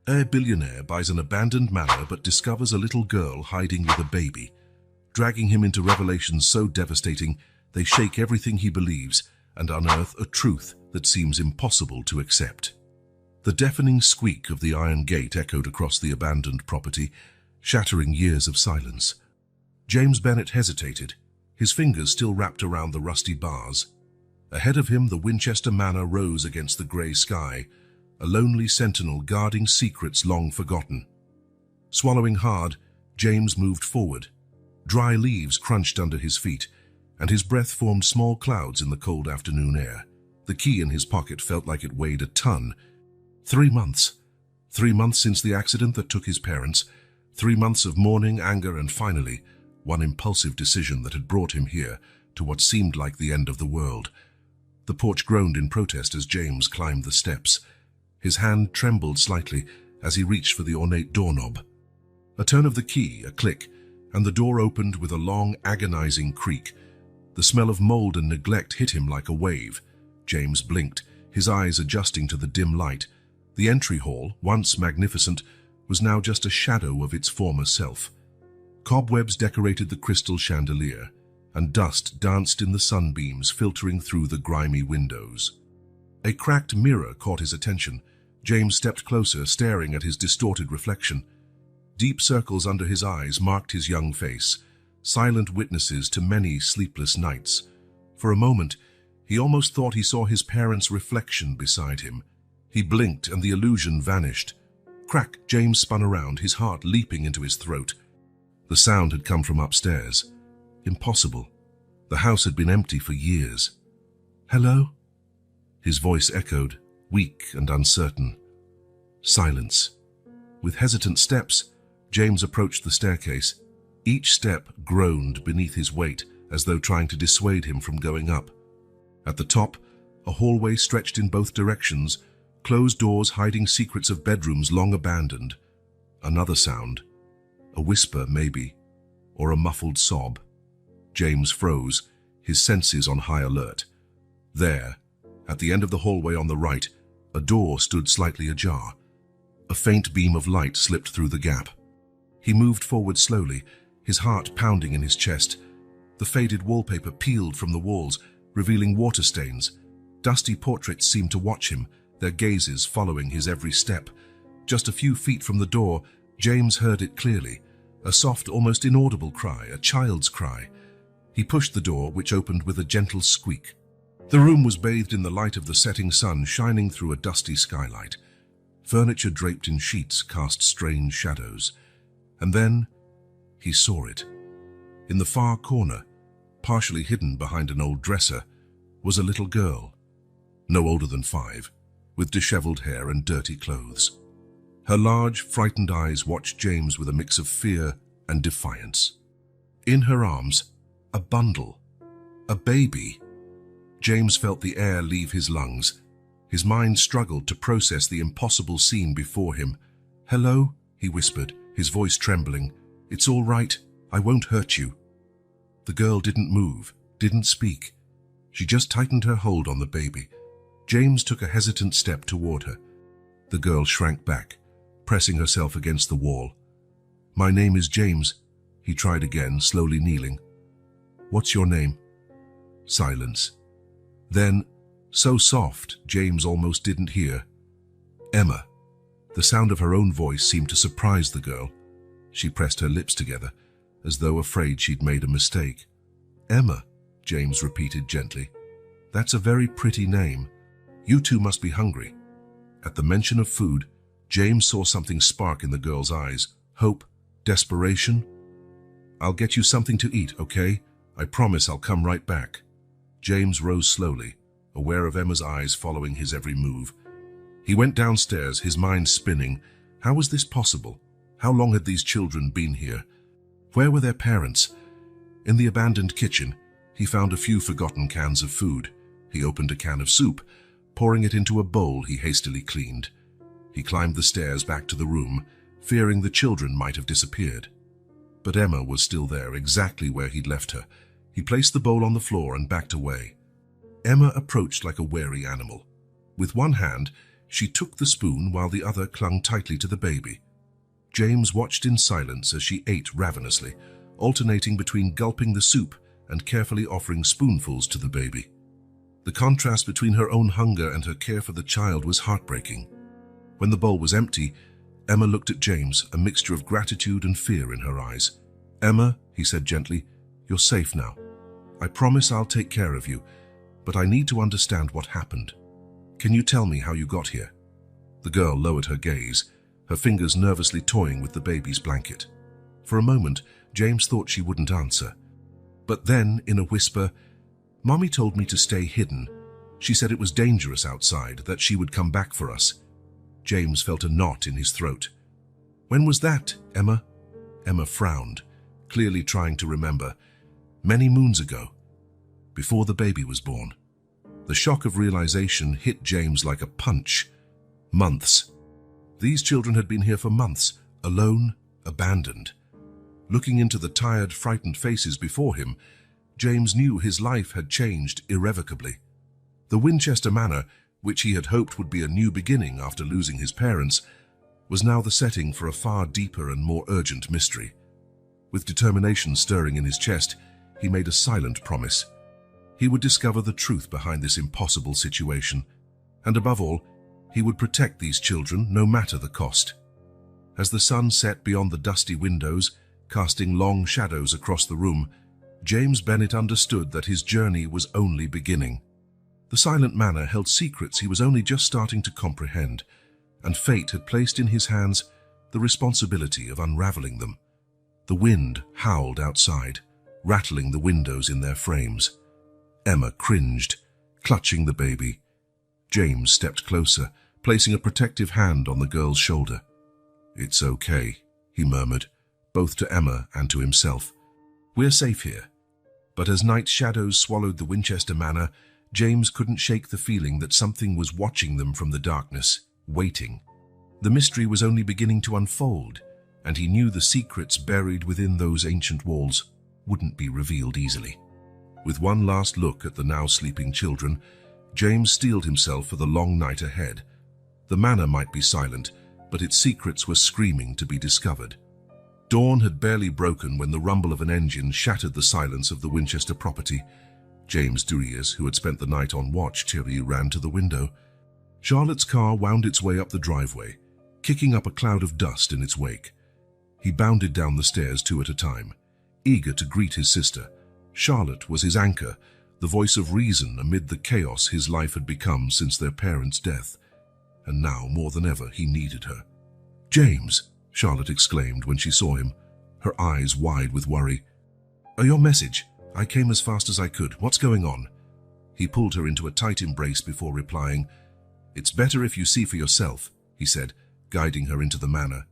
A billionaire buys an abandoned manor but discovers a little girl hiding with a baby, dragging him into revelations so devastating they shake everything he believes and unearth a truth that seems impossible to accept. The deafening squeak of the iron gate echoed across the abandoned property, shattering years of silence. James Bennet hesitated, his fingers still wrapped around the rusty bars. Ahead of him, the Winchester Manor rose against the grey sky, a lonely sentinel guarding secrets long forgotten. Swallowing hard, James moved forward. Dry leaves crunched under his feet, and his breath formed small clouds in the cold afternoon air. The key in his pocket felt like it weighed a ton. 3 months. 3 months since the accident that took his parents. 3 months of mourning, anger, and finally, one impulsive decision that had brought him here, to what seemed like the end of the world. The porch groaned in protest as James climbed the steps. His hand trembled slightly as he reached for the ornate doorknob. A turn of the key, a click, and the door opened with a long, agonizing creak. The smell of mold and neglect hit him like a wave. James blinked, his eyes adjusting to the dim light. The entry hall, once magnificent, was now just a shadow of its former self. Cobwebs decorated the crystal chandelier, and dust danced in the sunbeams filtering through the grimy windows. A cracked mirror caught his attention. James stepped closer, staring at his distorted reflection. Deep circles under his eyes marked his young face, silent witnesses to many sleepless nights. For a moment, he almost thought he saw his parents' reflection beside him. He blinked and the illusion vanished. Crack! James spun around, his heart leaping into his throat. The sound had come from upstairs. Impossible. The house had been empty for years. "Hello?" His voice echoed, weak and uncertain. Silence. With hesitant steps, James approached the staircase. Each step groaned beneath his weight, as though trying to dissuade him from going up. At the top, a hallway stretched in both directions, closed doors hiding secrets of bedrooms long abandoned. Another sound. A whisper, maybe, or a muffled sob. James froze, his senses on high alert. There, at the end of the hallway on the right, a door stood slightly ajar. A faint beam of light slipped through the gap. He moved forward slowly, his heart pounding in his chest. The faded wallpaper peeled from the walls, revealing water stains. Dusty portraits seemed to watch him, their gazes following his every step. Just a few feet from the door, James heard it clearly. A soft, almost inaudible cry, a child's cry. He pushed the door, which opened with a gentle squeak. The room was bathed in the light of the setting sun shining through a dusty skylight. Furniture draped in sheets cast strange shadows. And then he saw it. In the far corner, partially hidden behind an old dresser, was a little girl, no older than 5, with disheveled hair and dirty clothes. Her large, frightened eyes watched James with a mix of fear and defiance. In her arms, a bundle, a baby. James felt the air leave his lungs. His mind struggled to process the impossible scene before him. "Hello?" he whispered, his voice trembling. "It's all right. I won't hurt you." The girl didn't move, didn't speak. She just tightened her hold on the baby. James took a hesitant step toward her. The girl shrank back, pressing herself against the wall. "My name is James," he tried again, slowly kneeling. "What's your name?" Silence. Then, so soft, James almost didn't hear. "Emma." The sound of her own voice seemed to surprise the girl. She pressed her lips together, as though afraid she'd made a mistake. "Emma," James repeated gently. "That's a very pretty name. You two must be hungry." At the mention of food, James saw something spark in the girl's eyes. Hope? Desperation? "I'll get you something to eat, okay? I promise I'll come right back." James rose slowly, aware of Emma's eyes following his every move. He went downstairs, his mind spinning. How was this possible? How long had these children been here? Where were their parents? In the abandoned kitchen, he found a few forgotten cans of food. He opened a can of soup, pouring it into a bowl he hastily cleaned. He climbed the stairs back to the room, fearing the children might have disappeared. But Emma was still there, exactly where he'd left her. He placed the bowl on the floor and backed away. Emma approached like a wary animal. With one hand, She took the spoon while the other clung tightly to the baby. James watched in silence as she ate ravenously, alternating between gulping the soup and carefully offering spoonfuls to the baby. The contrast between her own hunger and her care for the child was heartbreaking. When the bowl was empty, Emma looked at James, a mixture of gratitude and fear in her eyes. "Emma," he said gently, "you're safe now. I promise I'll take care of you, but I need to understand what happened. Can you tell me how you got here?" The girl lowered her gaze, her fingers nervously toying with the baby's blanket. For a moment, James thought she wouldn't answer. But then, in a whisper, "Mommy told me to stay hidden. She said it was dangerous outside, that she would come back for us." James felt a knot in his throat. "When was that, Emma?" Emma frowned, clearly trying to remember. "Many moons ago, before the baby was born." The shock of realization hit James like a punch. Months. These children had been here for months, alone, abandoned. Looking into the tired, frightened faces before him, James knew his life had changed irrevocably. The Winchester Manor, which he had hoped would be a new beginning after losing his parents, was now the setting for a far deeper and more urgent mystery. With determination stirring in his chest, he made a silent promise. He would discover the truth behind this impossible situation, and above all, he would protect these children no matter the cost. As the sun set beyond the dusty windows, casting long shadows across the room, James Bennet understood that his journey was only beginning. The silent manor held secrets he was only just starting to comprehend, and fate had placed in his hands the responsibility of unraveling them. The wind howled outside, rattling the windows in their frames. Emma cringed, clutching the baby. James stepped closer, placing a protective hand on the girl's shoulder. "It's okay," he murmured, both to Emma and to himself. "We're safe here." But as night shadows swallowed the Winchester Manor, James couldn't shake the feeling that something was watching them from the darkness, waiting. The mystery was only beginning to unfold, and he knew the secrets buried within those ancient walls wouldn't be revealed easily. With one last look at the now sleeping children, James steeled himself for the long night ahead. The manor might be silent, but its secrets were screaming to be discovered. Dawn had barely broken when the rumble of an engine shattered the silence of the Winchester property. James Duriers, who had spent the night on watch, cheerily ran to the window. Charlotte's car wound its way up the driveway, kicking up a cloud of dust in its wake. He bounded down the stairs 2 at a time, eager to greet his sister. Charlotte was his anchor, the voice of reason amid the chaos his life had become since their parents' death. And now, more than ever, he needed her. "James!" Charlotte exclaimed when she saw him, her eyes wide with worry. "Your message. I came as fast as I could. What's going on?" He pulled her into a tight embrace before replying. "It's better if you see for yourself," he said, guiding her into the manor.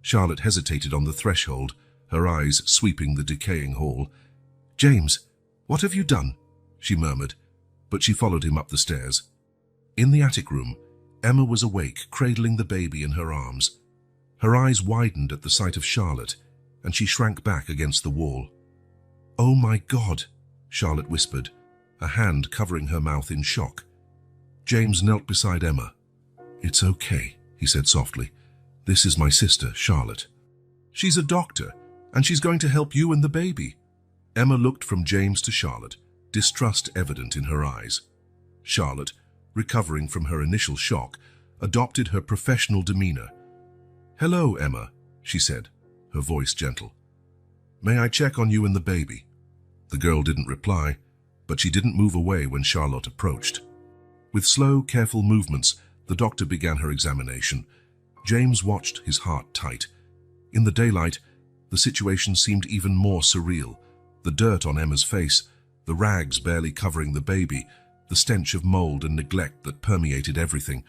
Charlotte hesitated on the threshold, her eyes sweeping the decaying hall. "James, what have you done?" she murmured, but she followed him up the stairs. In the attic room, Emma was awake, cradling the baby in her arms. Her eyes widened at the sight of Charlotte, and she shrank back against the wall. "Oh my God," Charlotte whispered, a hand covering her mouth in shock. James knelt beside Emma. "It's okay," he said softly. "This is my sister, Charlotte. She's a doctor, and she's going to help you and the baby." Emma looked from James to Charlotte, distrust evident in her eyes. Charlotte, recovering from her initial shock, adopted her professional demeanor. "Hello, Emma," she said, her voice gentle. "May I check on you and the baby?" The girl didn't reply, but she didn't move away when Charlotte approached. With slow, careful movements, the doctor began her examination. James watched, his heart tight. In the daylight, the situation seemed even more surreal. The dirt on Emma's face, the rags barely covering the baby, the stench of mold and neglect that permeated everything.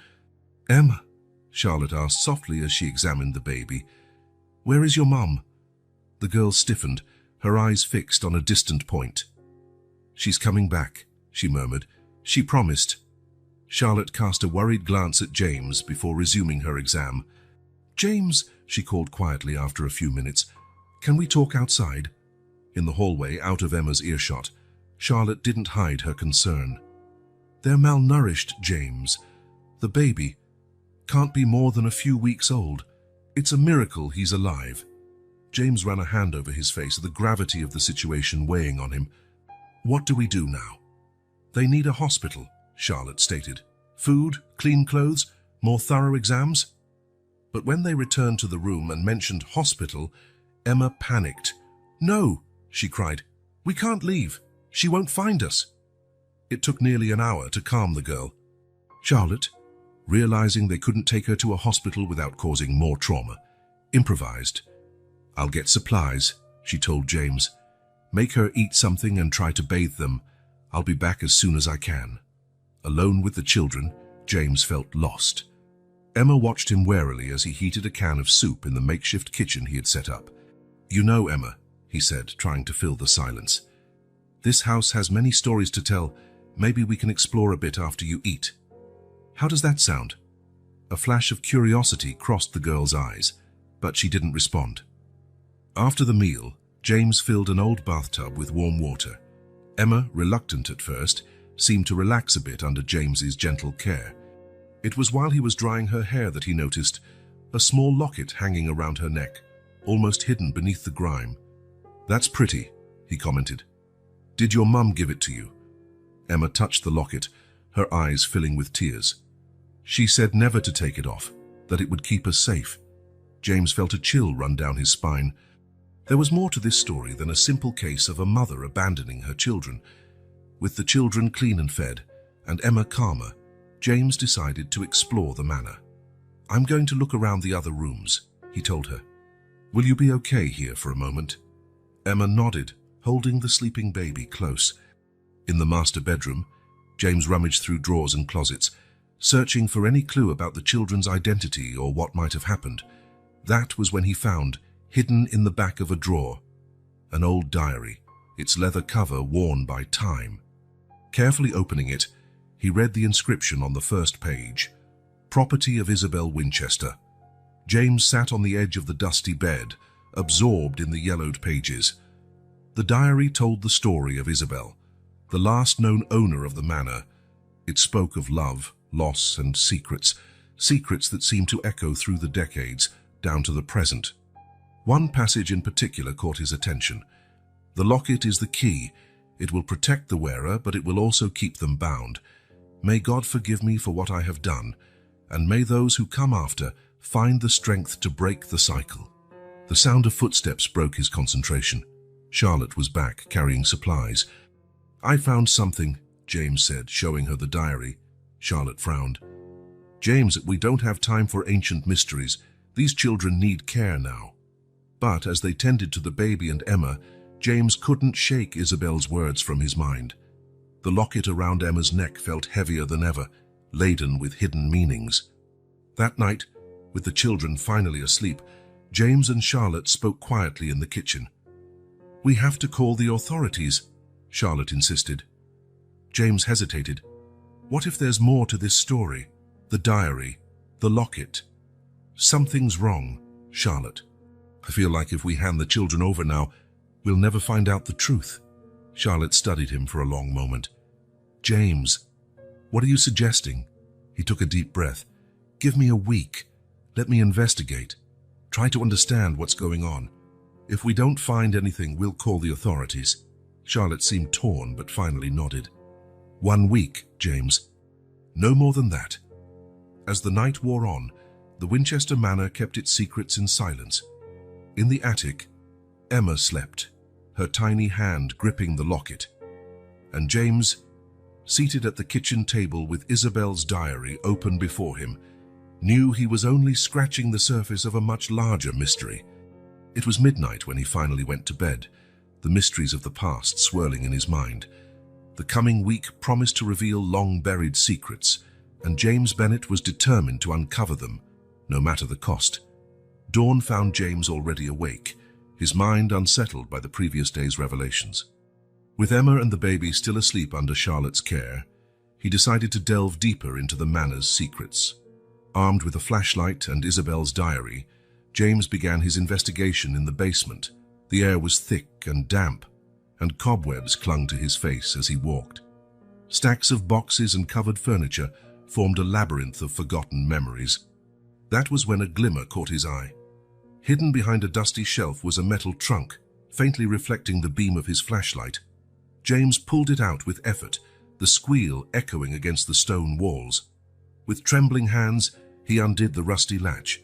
"Emma," Charlotte asked softly as she examined the baby, "where is your mum?" The girl stiffened, her eyes fixed on a distant point. "She's coming back," she murmured. "She promised." Charlotte cast a worried glance at James before resuming her exam. "James," she called quietly after a few minutes, "can we talk outside?" In the hallway, out of Emma's earshot, Charlotte didn't hide her concern. "They're malnourished, James. The baby, Can't be more than a few weeks old. It's a miracle he's alive. James ran a hand over his face, the gravity of the situation weighing on him. What do we do now? They need a hospital, Charlotte stated. Food, clean clothes, more thorough exams. But when they returned to the room and mentioned hospital, Emma panicked. No, she cried. We can't leave. She won't find us. It took nearly an hour to calm the girl. Charlotte, realizing they couldn't take her to a hospital without causing more trauma, improvised. I'll get supplies, she told James. Make her eat something and try to bathe them. I'll be back as soon as I can. Alone with the children, James felt lost. Emma watched him warily as he heated a can of soup in the makeshift kitchen he had set up. You know, Emma, he said, trying to fill the silence. This house has many stories to tell. Maybe we can explore a bit after you eat. How does that sound? A flash of curiosity crossed the girl's eyes, but she didn't respond. After the meal, James filled an old bathtub with warm water. Emma, reluctant at first, seemed to relax a bit under James's gentle care. It was while he was drying her hair that he noticed a small locket hanging around her neck, almost hidden beneath the grime. That's pretty, he commented. Did your mum give it to you? Emma touched the locket, her eyes filling with tears. She said never to take it off, that it would keep us safe. James felt a chill run down his spine. There was more to this story than a simple case of a mother abandoning her children. With the children clean and fed, and Emma calmer, James decided to explore the manor. I'm going to look around the other rooms, he told her. Will you be okay here for a moment? Emma nodded, holding the sleeping baby close. In the master bedroom, James rummaged through drawers and closets, searching for any clue about the children's identity or what might have happened. That was when he found, hidden in the back of a drawer, an old diary, its leather cover worn by time. Carefully opening it, he read the inscription on the first page, Property of Isabel Winchester. James sat on the edge of the dusty bed, absorbed in the yellowed pages. The diary told the story of Isabel, the last known owner of the manor. It spoke of love, loss, and secrets that seemed to echo through the decades, down to the present. One passage in particular caught his attention. The locket is the key. It will protect the wearer, but it will also keep them bound. May God forgive me for what I have done, and may those who come after find the strength to break the cycle. The sound of footsteps broke his concentration. Charlotte was back, carrying supplies. I found something, James said, showing her the diary. Charlotte frowned. James, we don't have time for ancient mysteries. These children need care now. But as they tended to the baby and Emma, James couldn't shake Isabel's words from his mind. The locket around Emma's neck felt heavier than ever, laden with hidden meanings. That night, with the children finally asleep, James and Charlotte spoke quietly in the kitchen. We have to call the authorities, Charlotte insisted. James hesitated. What if there's more to this story? The diary, the locket. Something's wrong, Charlotte. I feel like if we hand the children over now, we'll never find out the truth. Charlotte studied him for a long moment. James, what are you suggesting? He took a deep breath. Give me a week. Let me investigate. Try to understand what's going on. If we don't find anything, we'll call the authorities. Charlotte seemed torn, but finally nodded. 1 week, James. No more than that. As the night wore on, the Winchester Manor kept its secrets in silence. In the attic, Emma slept, her tiny hand gripping the locket. And James, seated at the kitchen table with Isabel's diary open before him, knew he was only scratching the surface of a much larger mystery. It was midnight when he finally went to bed, the mysteries of the past swirling in his mind. The coming week promised to reveal long-buried secrets, and James Bennet was determined to uncover them, no matter the cost. Dawn found James already awake, his mind unsettled by the previous day's revelations. With Emma and the baby still asleep under Charlotte's care, he decided to delve deeper into the manor's secrets. Armed with a flashlight and Isabel's diary, James began his investigation in the basement. The air was thick and damp, and cobwebs clung to his face as he walked. Stacks of boxes and covered furniture formed a labyrinth of forgotten memories. That was when a glimmer caught his eye. Hidden behind a dusty shelf was a metal trunk, faintly reflecting the beam of his flashlight. James pulled it out with effort, the squeal echoing against the stone walls. With trembling hands, he undid the rusty latch.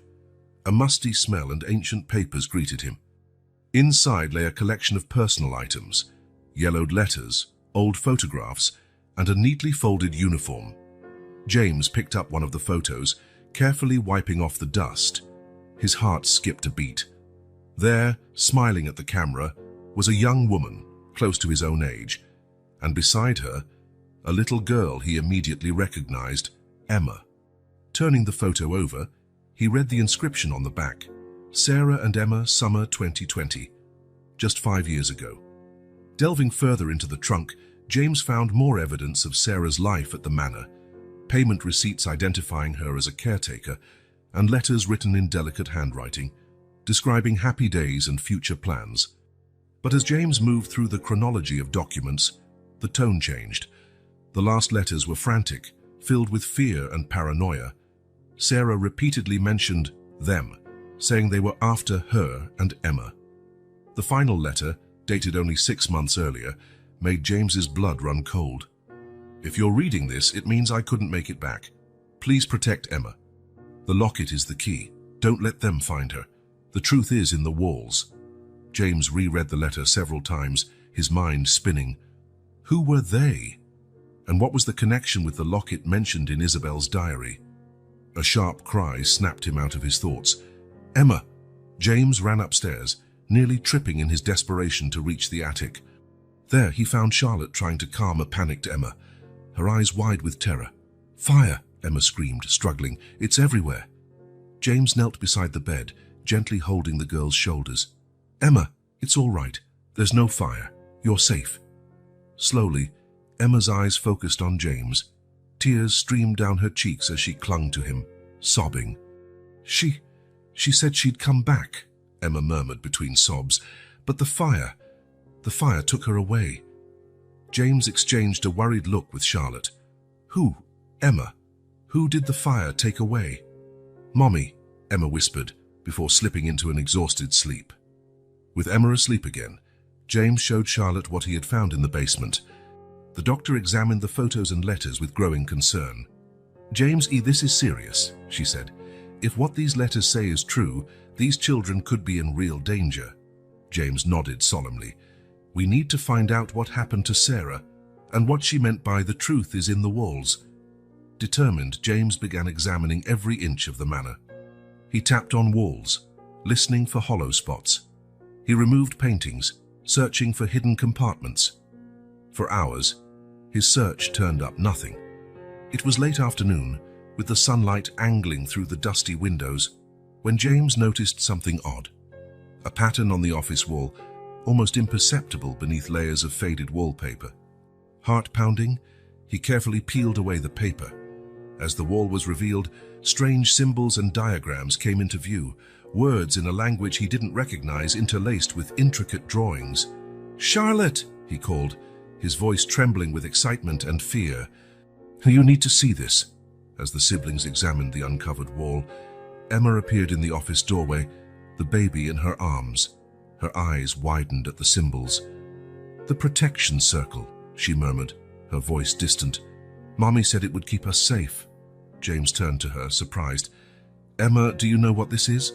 A musty smell and ancient papers greeted him. Inside lay a collection of personal items, yellowed letters, old photographs, and a neatly folded uniform. James picked up one of the photos, carefully wiping off the dust. His heart skipped a beat. There, smiling at the camera, was a young woman, close to his own age, and beside her, a little girl he immediately recognized, Emma. Turning the photo over, he read the inscription on the back, Sarah and Emma, summer 2020, just 5 years ago. Delving further into the trunk, James found more evidence of Sarah's life at the manor, payment receipts identifying her as a caretaker, and letters written in delicate handwriting, describing happy days and future plans. But as James moved through the chronology of documents, the tone changed. The last letters were frantic, filled with fear and paranoia. Sarah repeatedly mentioned them, saying they were after her and Emma. The final letter, dated only 6 months earlier, made James's blood run cold. If you're reading this, it means I couldn't make it back. Please protect Emma. The locket is the key. Don't let them find her. The truth is in the walls. James reread the letter several times, his mind spinning. Who were they? And what was the connection with the locket mentioned in Isabel's diary? A sharp cry snapped him out of his thoughts. Emma! James ran upstairs, nearly tripping in his desperation to reach the attic. There he found Charlotte trying to calm a panicked Emma, her eyes wide with terror. Fire! Emma screamed, struggling. It's everywhere. James knelt beside the bed, gently holding the girl's shoulders. Emma, it's all right. There's no fire. You're safe. Slowly, Emma's eyes focused on James. Tears streamed down her cheeks as she clung to him, sobbing. She said she'd come back, Emma murmured between sobs. But the fire took her away. James exchanged a worried look with Charlotte. Who? Emma. Who did the fire take away? Mommy, Emma whispered, before slipping into an exhausted sleep. With Emma asleep again, James showed Charlotte what he had found in the basement. The doctor examined the photos and letters with growing concern. James, this is serious, she said. If what these letters say is true, these children could be in real danger. James nodded solemnly. We need to find out what happened to Sarah, and what she meant by the truth is in the walls. Determined, James began examining every inch of the manor. He tapped on walls, listening for hollow spots. He removed paintings, searching for hidden compartments. For hours, his search turned up nothing. It was late afternoon, with the sunlight angling through the dusty windows, when James noticed something odd. A pattern on the office wall, almost imperceptible beneath layers of faded wallpaper. Heart pounding, he carefully peeled away the paper. As the wall was revealed, strange symbols and diagrams came into view, words in a language he didn't recognize interlaced with intricate drawings. Charlotte, he called, his voice trembling with excitement and fear. You need to see this. As the siblings examined the uncovered wall, Emma appeared in the office doorway, the baby in her arms. Her eyes widened at the symbols. The protection circle, she murmured, her voice distant. Mommy said it would keep us safe. James turned to her, surprised. Emma, do you know what this is?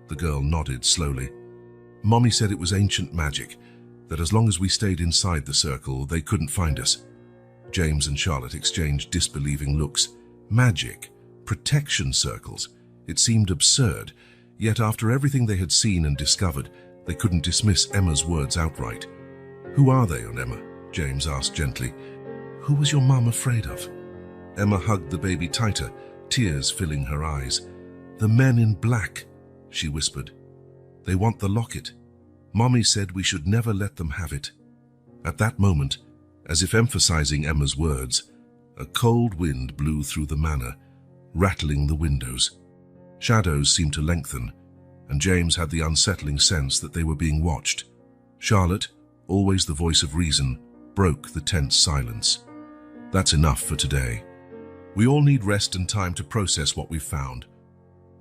The girl nodded slowly. Mommy said it was ancient magic, that as long as we stayed inside the circle, they couldn't find us. James and Charlotte exchanged disbelieving looks. Magic? Protection circles? It seemed absurd, yet after everything they had seen and discovered, they couldn't dismiss Emma's words outright. Who are they, Emma? James asked gently. Who was your mum afraid of? Emma hugged the baby tighter, tears filling her eyes. The men in black, she whispered. They want the locket. Mommy said we should never let them have it. At that moment, as if emphasizing Emma's words, a cold wind blew through the manor, rattling the windows. Shadows seemed to lengthen, and James had the unsettling sense that they were being watched. Charlotte, always the voice of reason, broke the tense silence. That's enough for today. We all need rest and time to process what we've found.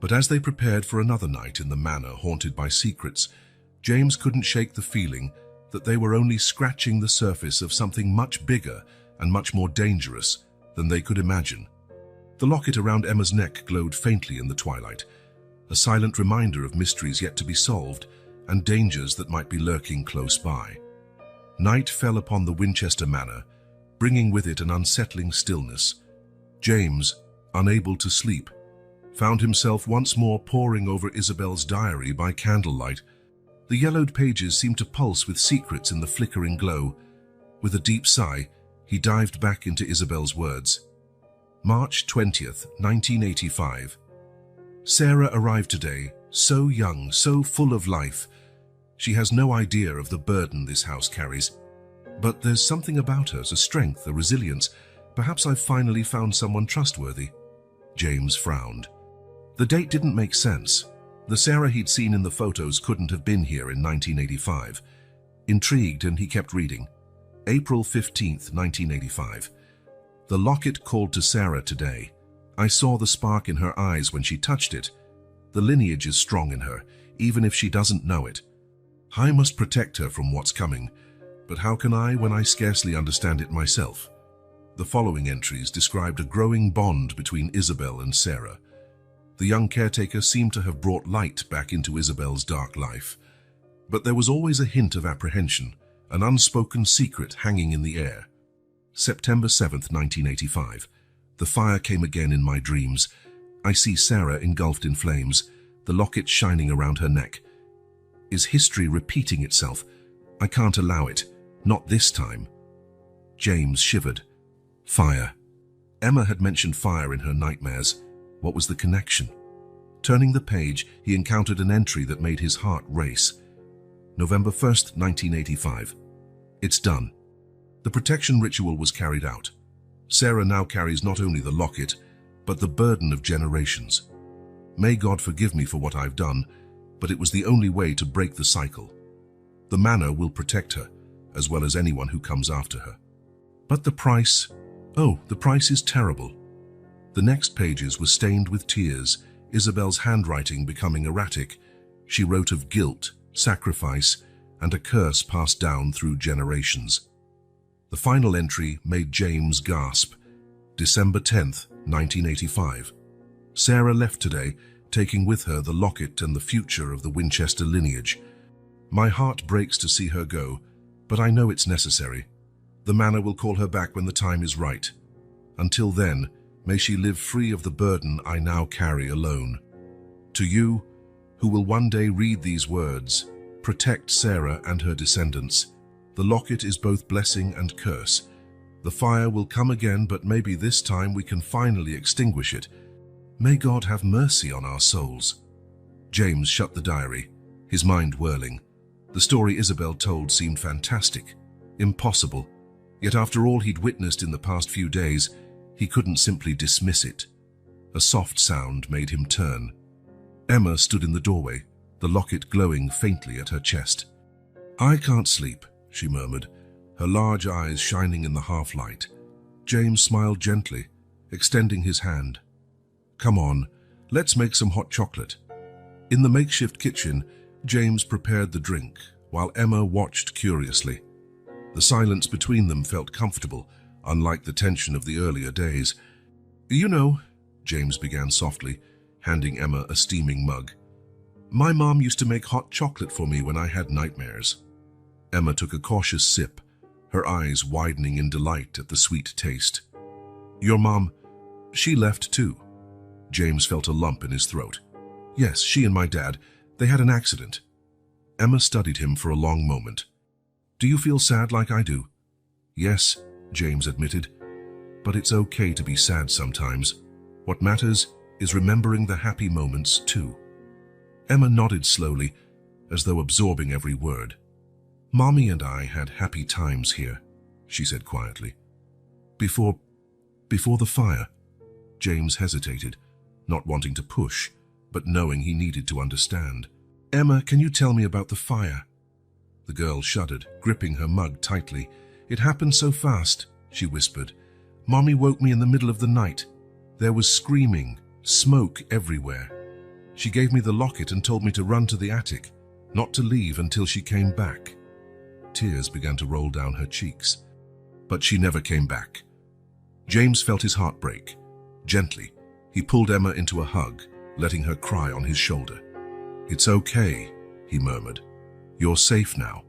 But as they prepared for another night in the manor haunted by secrets, James couldn't shake the feeling that they were only scratching the surface of something much bigger and much more dangerous than they could imagine. The locket around Emma's neck glowed faintly in the twilight, a silent reminder of mysteries yet to be solved and dangers that might be lurking close by. Night fell upon the Winchester Manor, bringing with it an unsettling stillness. James, unable to sleep, found himself once more poring over Isabel's diary by candlelight. The yellowed pages seemed to pulse with secrets in the flickering glow. With a deep sigh, he dived back into Isabel's words. March 20th, 1985. Sarah arrived today, so young, so full of life. She has no idea of the burden this house carries. But there's something about her, a strength, a resilience. Perhaps I've finally found someone trustworthy. James frowned. The date didn't make sense. The Sarah he'd seen in the photos couldn't have been here in 1985. Intrigued, and he kept reading. April 15th, 1985. The locket called to Sarah today. I saw the spark in her eyes when she touched it. The lineage is strong in her, even if she doesn't know it. I must protect her from what's coming, but how can I when I scarcely understand it myself? The following entries described a growing bond between Isabel and Sarah. The young caretaker seemed to have brought light back into Isabel's dark life. But there was always a hint of apprehension, an unspoken secret hanging in the air. September 7th, 1985. The fire came again in my dreams. I see Sarah engulfed in flames, the locket shining around her neck. Is history repeating itself? I can't allow it. Not this time. James shivered. Fire. Emma had mentioned fire in her nightmares. What was the connection? Turning the page, he encountered an entry that made his heart race. November 1st, 1985. It's done. The protection ritual was carried out. Sarah now carries not only the locket, but the burden of generations. May God forgive me for what I've done, but it was the only way to break the cycle. The manor will protect her, as well as anyone who comes after her. But the price? Oh, the price is terrible. The next pages were stained with tears, Isabel's handwriting becoming erratic. She wrote of guilt, sacrifice, and a curse passed down through generations. The final entry made James gasp. December 10th, 1985. Sarah left today, taking with her the locket and the future of the Winchester lineage. My heart breaks to see her go, but I know it's necessary. The manor will call her back when the time is right. Until then, may she live free of the burden I now carry alone. To you, who will one day read these words, protect Sarah and her descendants. The locket is both blessing and curse. The fire will come again, but maybe this time we can finally extinguish it. May God have mercy on our souls. James shut the diary, his mind whirling. The story Isabel told seemed fantastic, impossible. Yet after all he'd witnessed in the past few days, he couldn't simply dismiss it. A soft sound made him turn. Emma stood in the doorway, the locket glowing faintly at her chest. I can't sleep, she murmured, her large eyes shining in the half-light. James smiled gently, extending his hand. Come on, let's make some hot chocolate. In the makeshift kitchen, James prepared the drink, while Emma watched curiously. The silence between them felt comfortable, unlike the tension of the earlier days. You know, James began softly, handing Emma a steaming mug. My mom used to make hot chocolate for me when I had nightmares. Emma took a cautious sip, her eyes widening in delight at the sweet taste. Your mom, she left too. James felt a lump in his throat. Yes, she and my dad, they had an accident. Emma studied him for a long moment. Do you feel sad like I do? Yes, James admitted, but it's okay to be sad sometimes. What matters is remembering the happy moments too. Emma nodded slowly, as though absorbing every word. Mommy and I had happy times here, she said quietly. Before the fire. James hesitated, not wanting to push, but knowing he needed to understand. Emma, can you tell me about the fire? The girl shuddered, gripping her mug tightly. It happened so fast, she whispered. Mommy woke me in the middle of the night. There was screaming, smoke everywhere. She gave me the locket and told me to run to the attic, not to leave until she came back. Tears began to roll down her cheeks. But she never came back. James felt his heart break. Gently, he pulled Emma into a hug, letting her cry on his shoulder. "It's okay," he murmured. "You're safe now."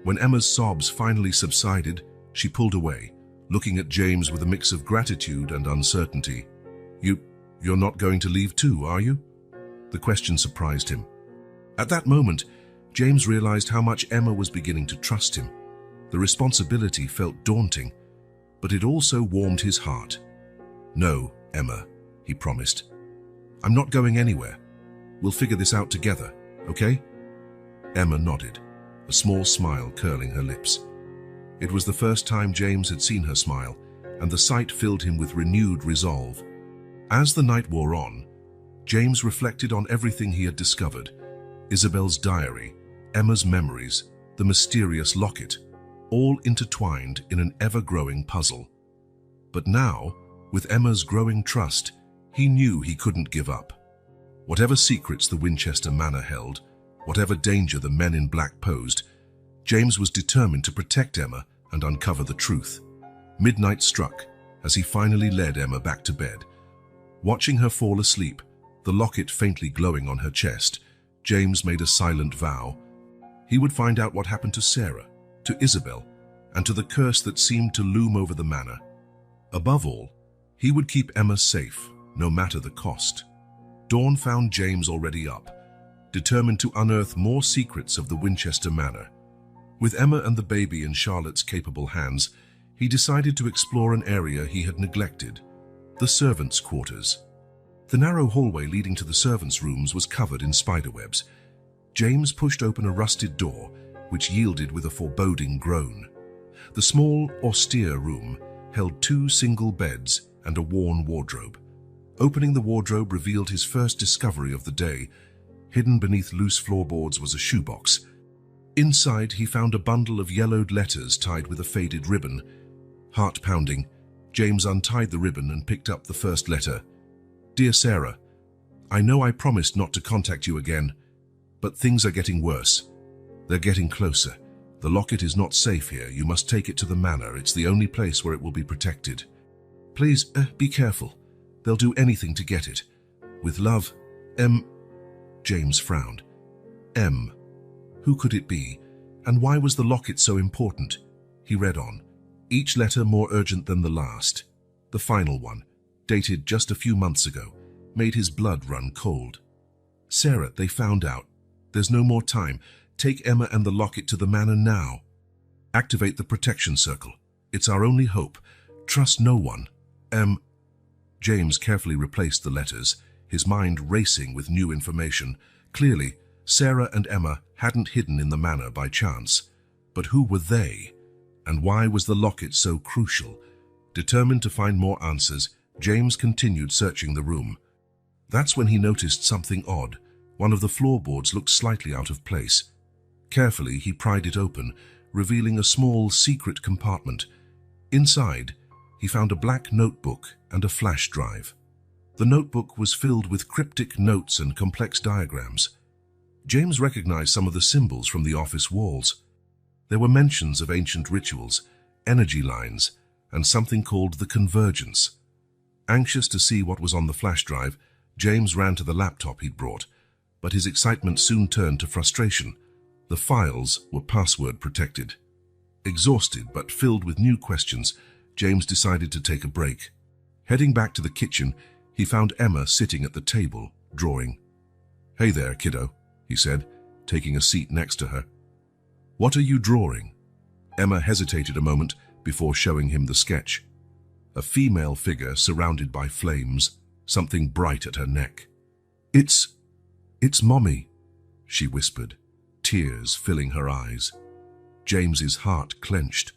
When Emma's sobs finally subsided, she pulled away, looking at James with a mix of gratitude and uncertainty. You're not going to leave too, are you?" The question surprised him. At that moment, James realized how much Emma was beginning to trust him. The responsibility felt daunting, but it also warmed his heart. "No, Emma," he promised. "I'm not going anywhere. We'll figure this out together, okay?" Emma nodded, a small smile curling her lips. It was the first time James had seen her smile, and the sight filled him with renewed resolve. As the night wore on, James reflected on everything he had discovered: Isabel's diary, Emma's memories, the mysterious locket, all intertwined in an ever-growing puzzle. But now, with Emma's growing trust, he knew he couldn't give up. Whatever secrets the Winchester Manor held, whatever danger the men in black posed, James was determined to protect Emma and uncover the truth. Midnight struck as he finally led Emma back to bed. Watching her fall asleep, the locket faintly glowing on her chest, James made a silent vow. He would find out what happened to Sarah, to Isabel, and to the curse that seemed to loom over the manor. Above all, he would keep Emma safe, no matter the cost. Dawn found James already up, determined to unearth more secrets of the Winchester Manor. With Emma and the baby in Charlotte's capable hands, he decided to explore an area he had neglected: the servants' quarters. The narrow hallway leading to the servants' rooms was covered in spiderwebs. James pushed open a rusted door, which yielded with a foreboding groan. The small, austere room held 2 single beds and a worn wardrobe. Opening the wardrobe revealed his first discovery of the day. Hidden beneath loose floorboards was a shoebox. Inside, he found a bundle of yellowed letters tied with a faded ribbon. Heart pounding, James untied the ribbon and picked up the first letter. "Dear Sarah, I know I promised not to contact you again, but things are getting worse. They're getting closer. The locket is not safe here. You must take it to the manor. It's the only place where it will be protected. Please, be careful. They'll do anything to get it. With love, M." James frowned. M. Who could it be? And why was the locket so important? He read on, each letter more urgent than the last. The final one, dated just a few months ago, made his blood run cold. "Sarah, they found out. There's no more time. Take Emma and the locket to the manor now. Activate the protection circle. It's our only hope. Trust no one. M." James carefully replaced the letters, his mind racing with new information. Clearly, Sarah and Emma hadn't hidden in the manor by chance. But who were they? And why was the locket so crucial? Determined to find more answers, James continued searching the room. That's when he noticed something odd. One of the floorboards looked slightly out of place. Carefully, he pried it open, revealing a small, secret compartment. Inside, he found a black notebook and a flash drive. The notebook was filled with cryptic notes and complex diagrams. James recognized some of the symbols from the office walls. There were mentions of ancient rituals, energy lines, and something called the convergence. Anxious to see what was on the flash drive, James ran to the laptop he'd brought, but his excitement soon turned to frustration. The files were password protected. Exhausted but filled with new questions, James decided to take a break. Heading back to the kitchen, he found Emma sitting at the table, drawing. "Hey there, kiddo," he said, taking a seat next to her. "What are you drawing?" Emma hesitated a moment before showing him the sketch. A female figure surrounded by flames, something bright at her neck. It's Mommy," she whispered, tears filling her eyes. James's heart clenched.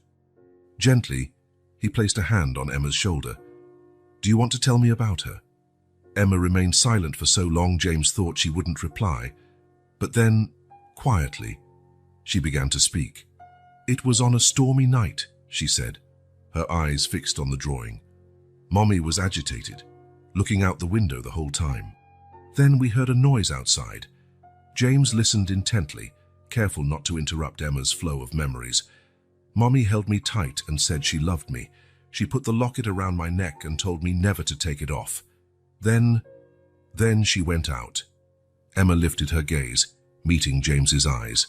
Gently, he placed a hand on Emma's shoulder. "Do you want to tell me about her?" Emma remained silent for so long James thought she wouldn't reply. But then, quietly, she began to speak. "It was on a stormy night," she said, her eyes fixed on the drawing. "Mommy was agitated, looking out the window the whole time. Then we heard a noise outside. James listened intently, careful not to interrupt Emma's flow of memories. Mommy held me tight and said she loved me. She put the locket around my neck and told me never to take it off. Then she went out. Emma lifted her gaze, meeting James's eyes.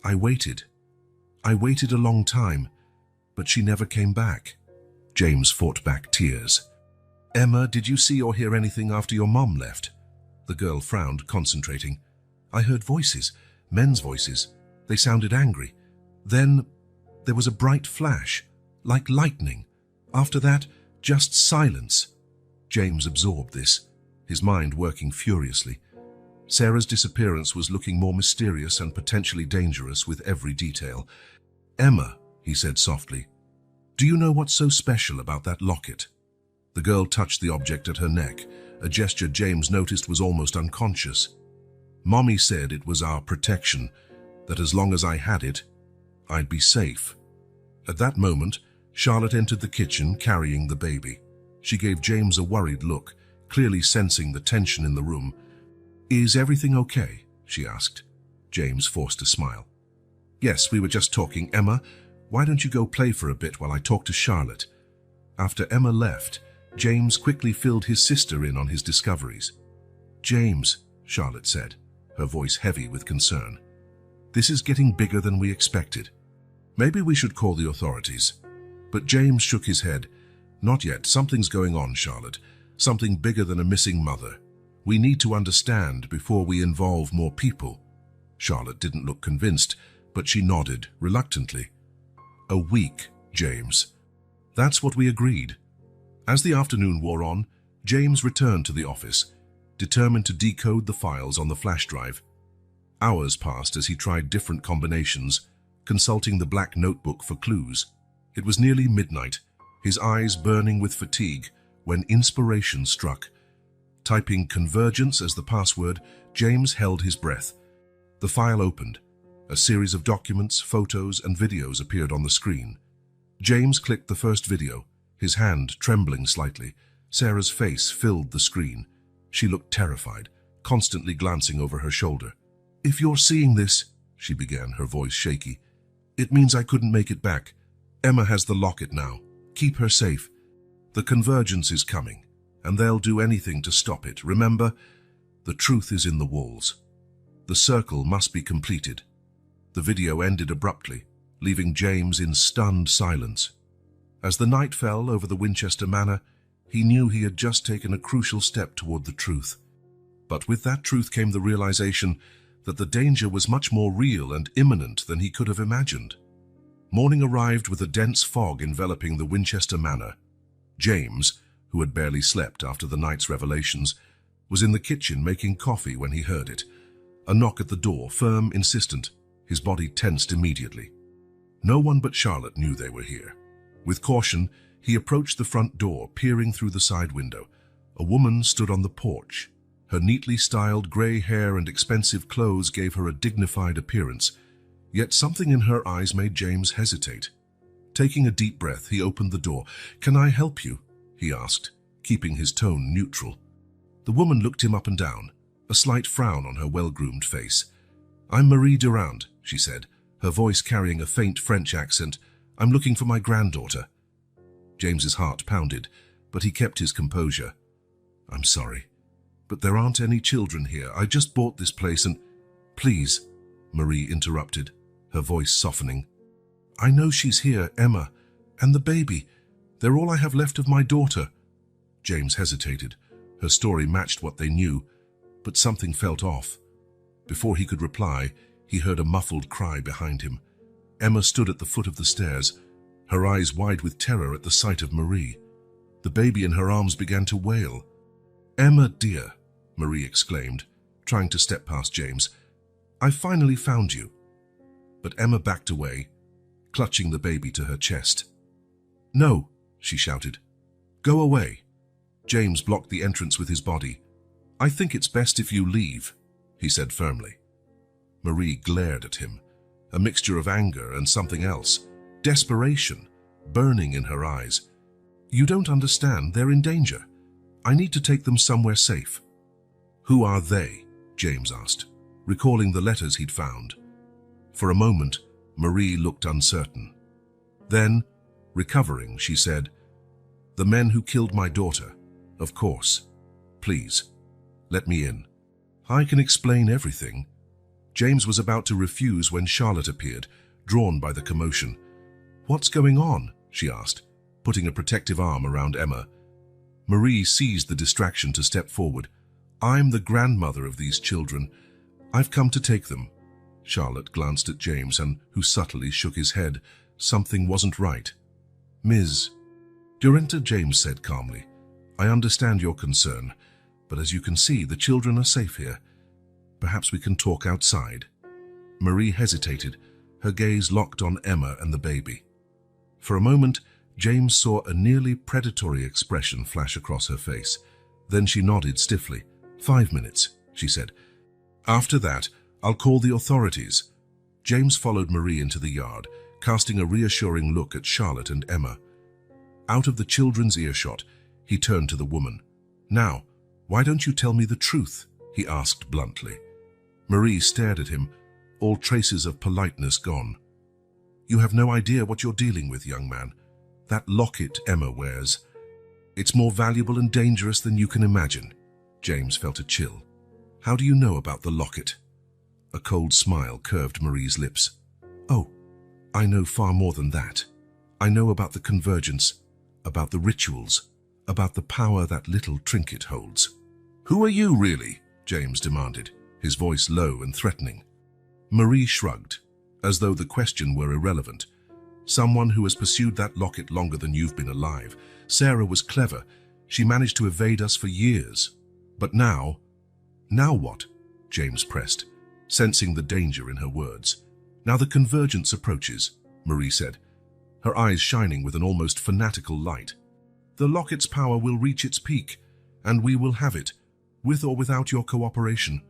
I waited a long time, but she never came back. James fought back tears. Emma, did you see or hear anything after your mom left? The girl frowned, concentrating. I heard voices, men's voices. They sounded angry. Then there was a bright flash, like lightning. After that, just silence. James absorbed this, his mind working furiously. Sarah's disappearance was looking more mysterious and potentially dangerous with every detail. Emma, he said softly, do you know what's so special about that locket? The girl touched the object at her neck, a gesture James noticed was almost unconscious. Mommy said it was our protection, that as long as I had it, I'd be safe. At that moment, Charlotte entered the kitchen carrying the baby. She gave James a worried look, clearly sensing the tension in the room. Is everything okay? She asked. James forced a smile. Yes, we were just talking. Emma, why don't you go play for a bit while I talk to Charlotte? After Emma left, James quickly filled his sister in on his discoveries. James, Charlotte said, her voice heavy with concern. This is getting bigger than we expected. Maybe we should call the authorities. But James shook his head. Not yet. Something's going on, Charlotte. Something bigger than a missing mother. We need to understand before we involve more people. Charlotte didn't look convinced, but she nodded reluctantly. A week, James. That's what we agreed. As the afternoon wore on, James returned to the office, determined to decode the files on the flash drive. Hours passed as he tried different combinations, consulting the black notebook for clues. It was nearly midnight, his eyes burning with fatigue, when inspiration struck. Typing convergence as the password, James held his breath. The file opened. A series of documents, photos, and videos appeared on the screen. James clicked the first video, his hand trembling slightly. Sarah's face filled the screen. She looked terrified, constantly glancing over her shoulder. If you're seeing this, she began, her voice shaky, it means I couldn't make it back. Emma has the locket now. Keep her safe. The convergence is coming, and they'll do anything to stop it. Remember, the truth is in the walls. The circle must be completed. The video ended abruptly, leaving James in stunned silence. As the night fell over the Winchester Manor, he knew he had just taken a crucial step toward the truth. But with that truth came the realization that the danger was much more real and imminent than he could have imagined. Morning arrived with a dense fog enveloping the Winchester Manor. James, who had barely slept after the night's revelations, was in the kitchen making coffee when he heard it. A knock at the door, firm, insistent. His body tensed immediately. No one but Charlotte knew they were here. With caution, he approached the front door, peering through the side window. A woman stood on the porch. Her neatly styled gray hair and expensive clothes gave her a dignified appearance, yet something in her eyes made James hesitate. Taking a deep breath, he opened the door. "Can I help you?" he asked, keeping his tone neutral. The woman looked him up and down, a slight frown on her well-groomed face. "I'm Marie Durand," she said, her voice carrying a faint French accent. "I'm looking for my granddaughter." James's heart pounded, but he kept his composure. "I'm sorry, but there aren't any children here. I just bought this place and—" "Please," Marie interrupted, her voice softening. "I know she's here, Emma, and the baby. They're all I have left of my daughter." James hesitated. Her story matched what they knew, but something felt off. Before he could reply, he heard a muffled cry behind him. Emma stood at the foot of the stairs, her eyes wide with terror at the sight of Marie. The baby in her arms began to wail. "Emma, dear," Marie exclaimed, trying to step past James. "I finally found you." But Emma backed away, clutching the baby to her chest. "No," she shouted. "Go away." James blocked the entrance with his body. "I think it's best if you leave," he said firmly. Marie glared at him, a mixture of anger and something else, desperation, burning in her eyes. "You don't understand. They're in danger. I need to take them somewhere safe." Who are they? James asked, recalling the letters he'd found. For a moment, Marie looked uncertain. Then, recovering, she said, "The men who killed my daughter, of course. Please, let me in. I can explain everything." James was about to refuse when Charlotte appeared, drawn by the commotion. "What's going on?" she asked, putting a protective arm around Emma. Marie seized the distraction to step forward. "I'm the grandmother of these children. I've come to take them." Charlotte glanced at James, who subtly shook his head. Something wasn't right. "Ms. Durenta," James said calmly, "I understand your concern, but as you can see, the children are safe here. Perhaps we can talk outside." Marie hesitated, her gaze locked on Emma and the baby. For a moment, James saw a nearly predatory expression flash across her face. Then she nodded stiffly. "5 minutes," she said. "After that, I'll call the authorities." James followed Marie into the yard, casting a reassuring look at Charlotte and Emma. Out of the children's earshot, he turned to the woman. "Now, why don't you tell me the truth?" he asked bluntly. Marie stared at him, all traces of politeness gone. "You have no idea what you're dealing with, young man. That locket Emma wears. It's more valuable and dangerous than you can imagine." James felt a chill. "How do you know about the locket?" A cold smile curved Marie's lips. "Oh, I know far more than that. I know about the convergence, about the rituals, about the power that little trinket holds." "Who are you, really?" James demanded, his voice low and threatening. Marie shrugged, as though the question were irrelevant. "Someone who has pursued that locket longer than you've been alive. Sarah was clever. She managed to evade us for years. But now..." "Now what?" James pressed, sensing the danger in her words. "Now the convergence approaches," Marie said, her eyes shining with an almost fanatical light. "The locket's power will reach its peak, and we will have it, with or without your cooperation."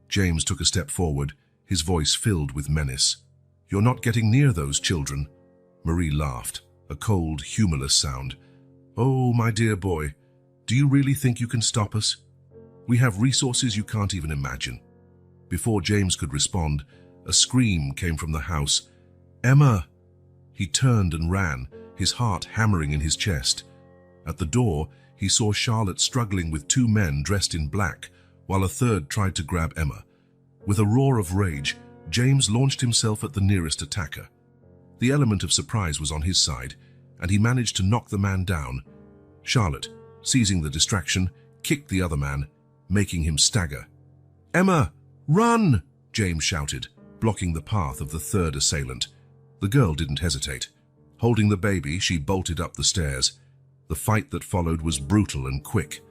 James took a step forward, his voice filled with menace. "You're not getting near those children." Marie laughed, a cold, humorless sound. "Oh, my dear boy, do you really think you can stop us? We have resources you can't even imagine." Before James could respond, a scream came from the house. "Emma!" He turned and ran, his heart hammering in his chest. At the door, he saw Charlotte struggling with 2 men dressed in black, while a third tried to grab Emma. With a roar of rage, James launched himself at the nearest attacker. The element of surprise was on his side, and he managed to knock the man down. Charlotte, seizing the distraction, kicked the other man, making him stagger. "Emma, run!" James shouted, blocking the path of the third assailant. The girl didn't hesitate. Holding the baby, she bolted up the stairs. The fight that followed was brutal and quick.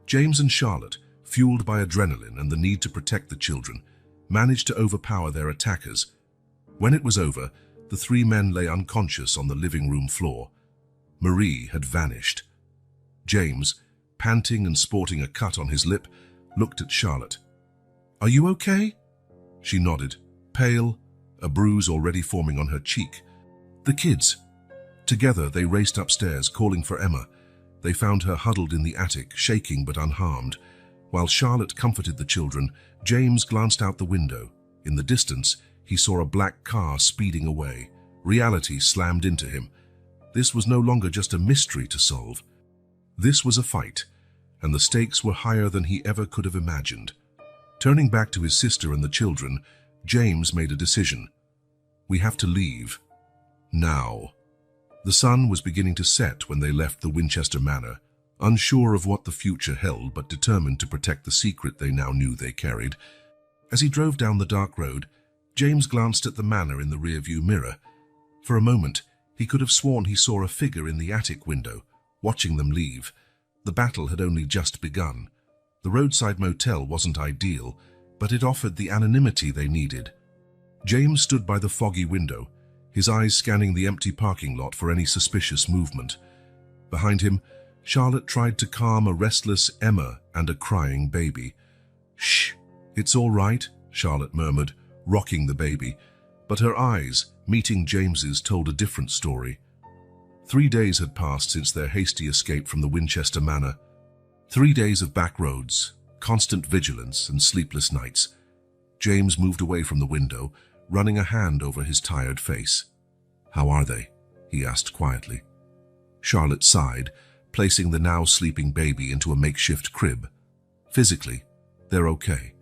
James and Charlotte, fueled by adrenaline and the need to protect the children, managed to overpower their attackers. When it was over, the 3 men lay unconscious on the living room floor. Marie had vanished. James, panting and sporting a cut on his lip, looked at Charlotte. "Are you okay?" She nodded, pale, a bruise already forming on her cheek. "The kids." Together they raced upstairs, calling for Emma. They found her huddled in the attic, shaking but unharmed. While Charlotte comforted the children, James glanced out the window. In the distance, he saw a black car speeding away. Reality slammed into him. This was no longer just a mystery to solve. This was a fight, and the stakes were higher than he ever could have imagined. Turning back to his sister and the children, James made a decision. "We have to leave. Now." The sun was beginning to set when they left the Winchester Manor, unsure of what the future held but determined to protect the secret they now knew they carried. As he drove down the dark road, James glanced at the manor in the rearview mirror. For a moment, he could have sworn he saw a figure in the attic window, watching them leave. The battle had only just begun. The roadside motel wasn't ideal, but it offered the anonymity they needed. James stood by the foggy window, his eyes scanning the empty parking lot for any suspicious movement. Behind him, Charlotte tried to calm a restless Emma and a crying baby. "Shh, it's all right," Charlotte murmured, rocking the baby, but her eyes, meeting James's, told a different story. 3 days had passed since their hasty escape from the Winchester Manor. 3 days of back roads, constant vigilance and sleepless nights. James moved away from the window, running a hand over his tired face. "How are they?" he asked quietly. Charlotte sighed, placing the now sleeping baby into a makeshift crib. "Physically, they're okay.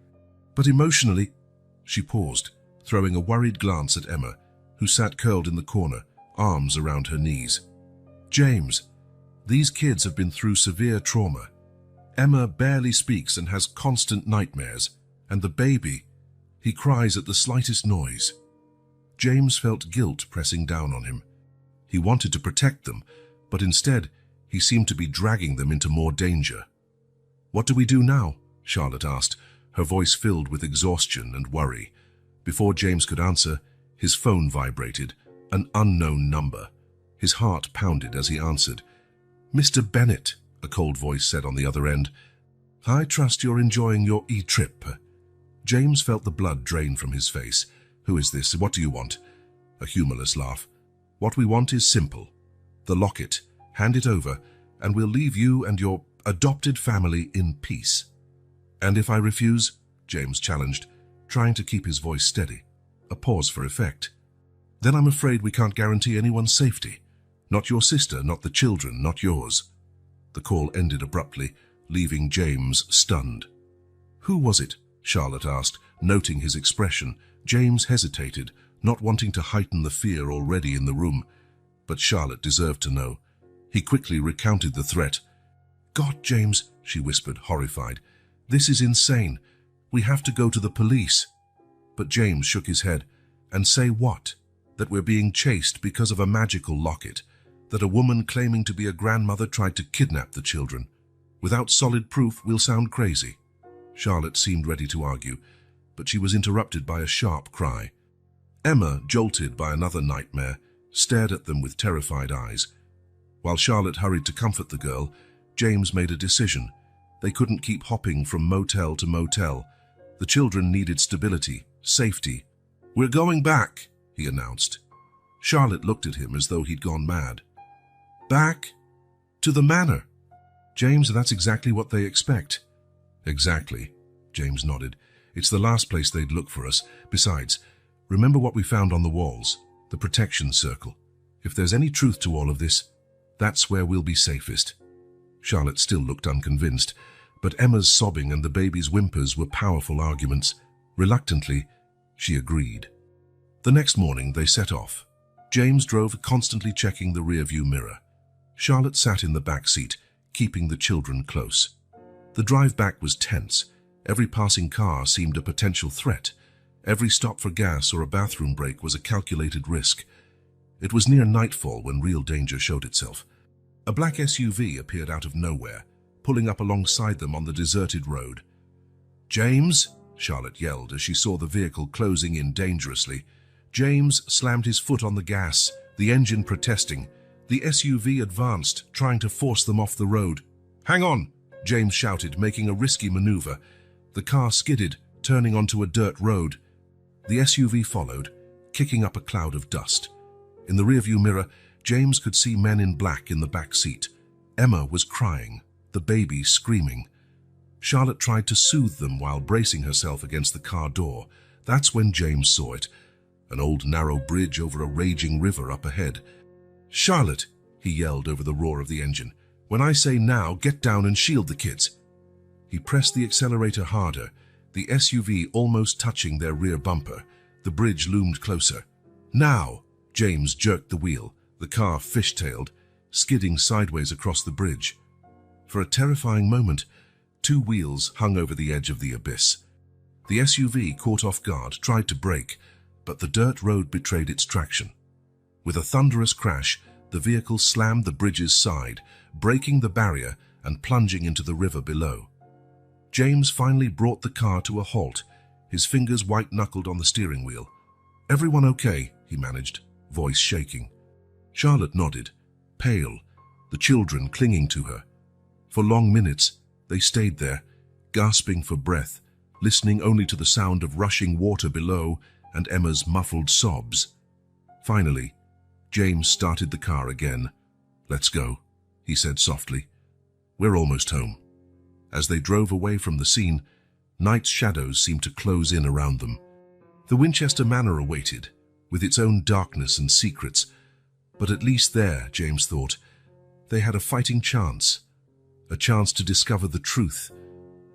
But emotionally—" She paused, throwing a worried glance at Emma, who sat curled in the corner, arms around her knees. "James, these kids have been through severe trauma. Emma barely speaks and has constant nightmares, and the baby, he cries at the slightest noise." James felt guilt pressing down on him. He wanted to protect them, but instead he seemed to be dragging them into more danger. "What do we do now?" Charlotte asked, her voice filled with exhaustion and worry. Before James could answer, his phone vibrated, an unknown number. His heart pounded as he answered. "Mr. Bennett," a cold voice said on the other end. "I trust you're enjoying your e-trip." James felt the blood drain from his face. "Who is this? What do you want?" A humorless laugh. "What we want is simple. The locket. Hand it over, and we'll leave you and your adopted family in peace." "And if I refuse?" James challenged, trying to keep his voice steady. A pause for effect. "Then I'm afraid we can't guarantee anyone's safety. Not your sister, not the children, not yours." The call ended abruptly, leaving James stunned. "Who was it?" Charlotte asked, noting his expression. James hesitated, not wanting to heighten the fear already in the room. But Charlotte deserved to know. He quickly recounted the threat. "God, James," she whispered, horrified. "This is insane. We have to go to the police." But James shook his head. "And say what? That we're being chased because of a magical locket? That a woman claiming to be a grandmother tried to kidnap the children? Without solid proof, we'll sound crazy." Charlotte seemed ready to argue, but she was interrupted by a sharp cry. Emma, jolted by another nightmare, stared at them with terrified eyes. While Charlotte hurried to comfort the girl, James made a decision. They couldn't keep hopping from motel to motel. The children needed stability, safety. "We're going back," he announced. Charlotte looked at him as though he'd gone mad. "Back? To the manor?" "James, that's exactly what they expect." "Exactly," James nodded. "It's the last place they'd look for us. Besides, remember what we found on the walls, the protection circle. If there's any truth to all of this, that's where we'll be safest." Charlotte still looked unconvinced, but Emma's sobbing and the baby's whimpers were powerful arguments. Reluctantly, she agreed. The next morning, they set off. James drove, constantly checking the rearview mirror. Charlotte sat in the back seat, keeping the children close. The drive back was tense. Every passing car seemed a potential threat. Every stop for gas or a bathroom break was a calculated risk. It was near nightfall when real danger showed itself. A black SUV appeared out of nowhere, pulling up alongside them on the deserted road. "James!" Charlotte yelled as she saw the vehicle closing in dangerously. James slammed his foot on the gas, the engine protesting. The SUV advanced, trying to force them off the road. "Hang on!" James shouted, making a risky maneuver. The car skidded, turning onto a dirt road. The SUV followed, kicking up a cloud of dust. In the rearview mirror, James could see men in black in the back seat. Emma was crying, the baby screaming. Charlotte tried to soothe them while bracing herself against the car door. That's when James saw it, an old narrow bridge over a raging river up ahead. "Charlotte," he yelled over the roar of the engine. "When I say now, get down and shield the kids." He pressed the accelerator harder, the SUV almost touching their rear bumper. The bridge loomed closer. "Now!" James jerked the wheel. The car fishtailed, skidding sideways across the bridge. For a terrifying moment, two wheels hung over the edge of the abyss. The SUV, caught off guard, tried to brake, but the dirt road betrayed its traction. With a thunderous crash, the vehicle slammed the bridge's side, breaking the barrier and plunging into the river below. James finally brought the car to a halt, his fingers white-knuckled on the steering wheel. "Everyone okay?" he managed, voice shaking. Charlotte nodded, pale, the children clinging to her. For long minutes, they stayed there, gasping for breath, listening only to the sound of rushing water below and Emma's muffled sobs. Finally, James started the car again. "Let's go," he said softly. "We're almost home." As they drove away from the scene, night's shadows seemed to close in around them. The Winchester Manor awaited, with its own darkness and secrets, but at least there, James thought, they had a fighting chance, a chance to discover the truth,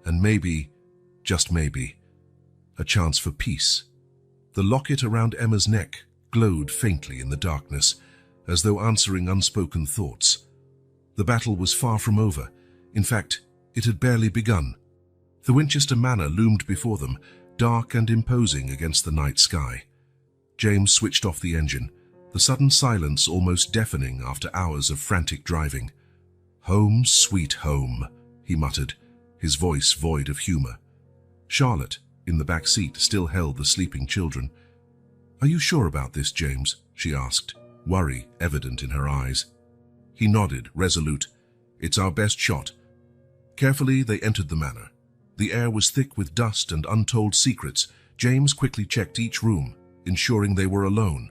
and maybe, just maybe, a chance for peace. The locket around Emma's neck glowed faintly in the darkness, as though answering unspoken thoughts. The battle was far from over. In fact, it had barely begun. The Winchester Manor loomed before them, dark and imposing against the night sky. James switched off the engine, the sudden silence almost deafening after hours of frantic driving. "Home, sweet home," he muttered, his voice void of humor. Charlotte, in the back seat, still held the sleeping children. "Are you sure about this, James?" she asked, worry evident in her eyes. He nodded, resolute. "It's our best shot." Carefully, they entered the manor. The air was thick with dust and untold secrets. James quickly checked each room, ensuring they were alone.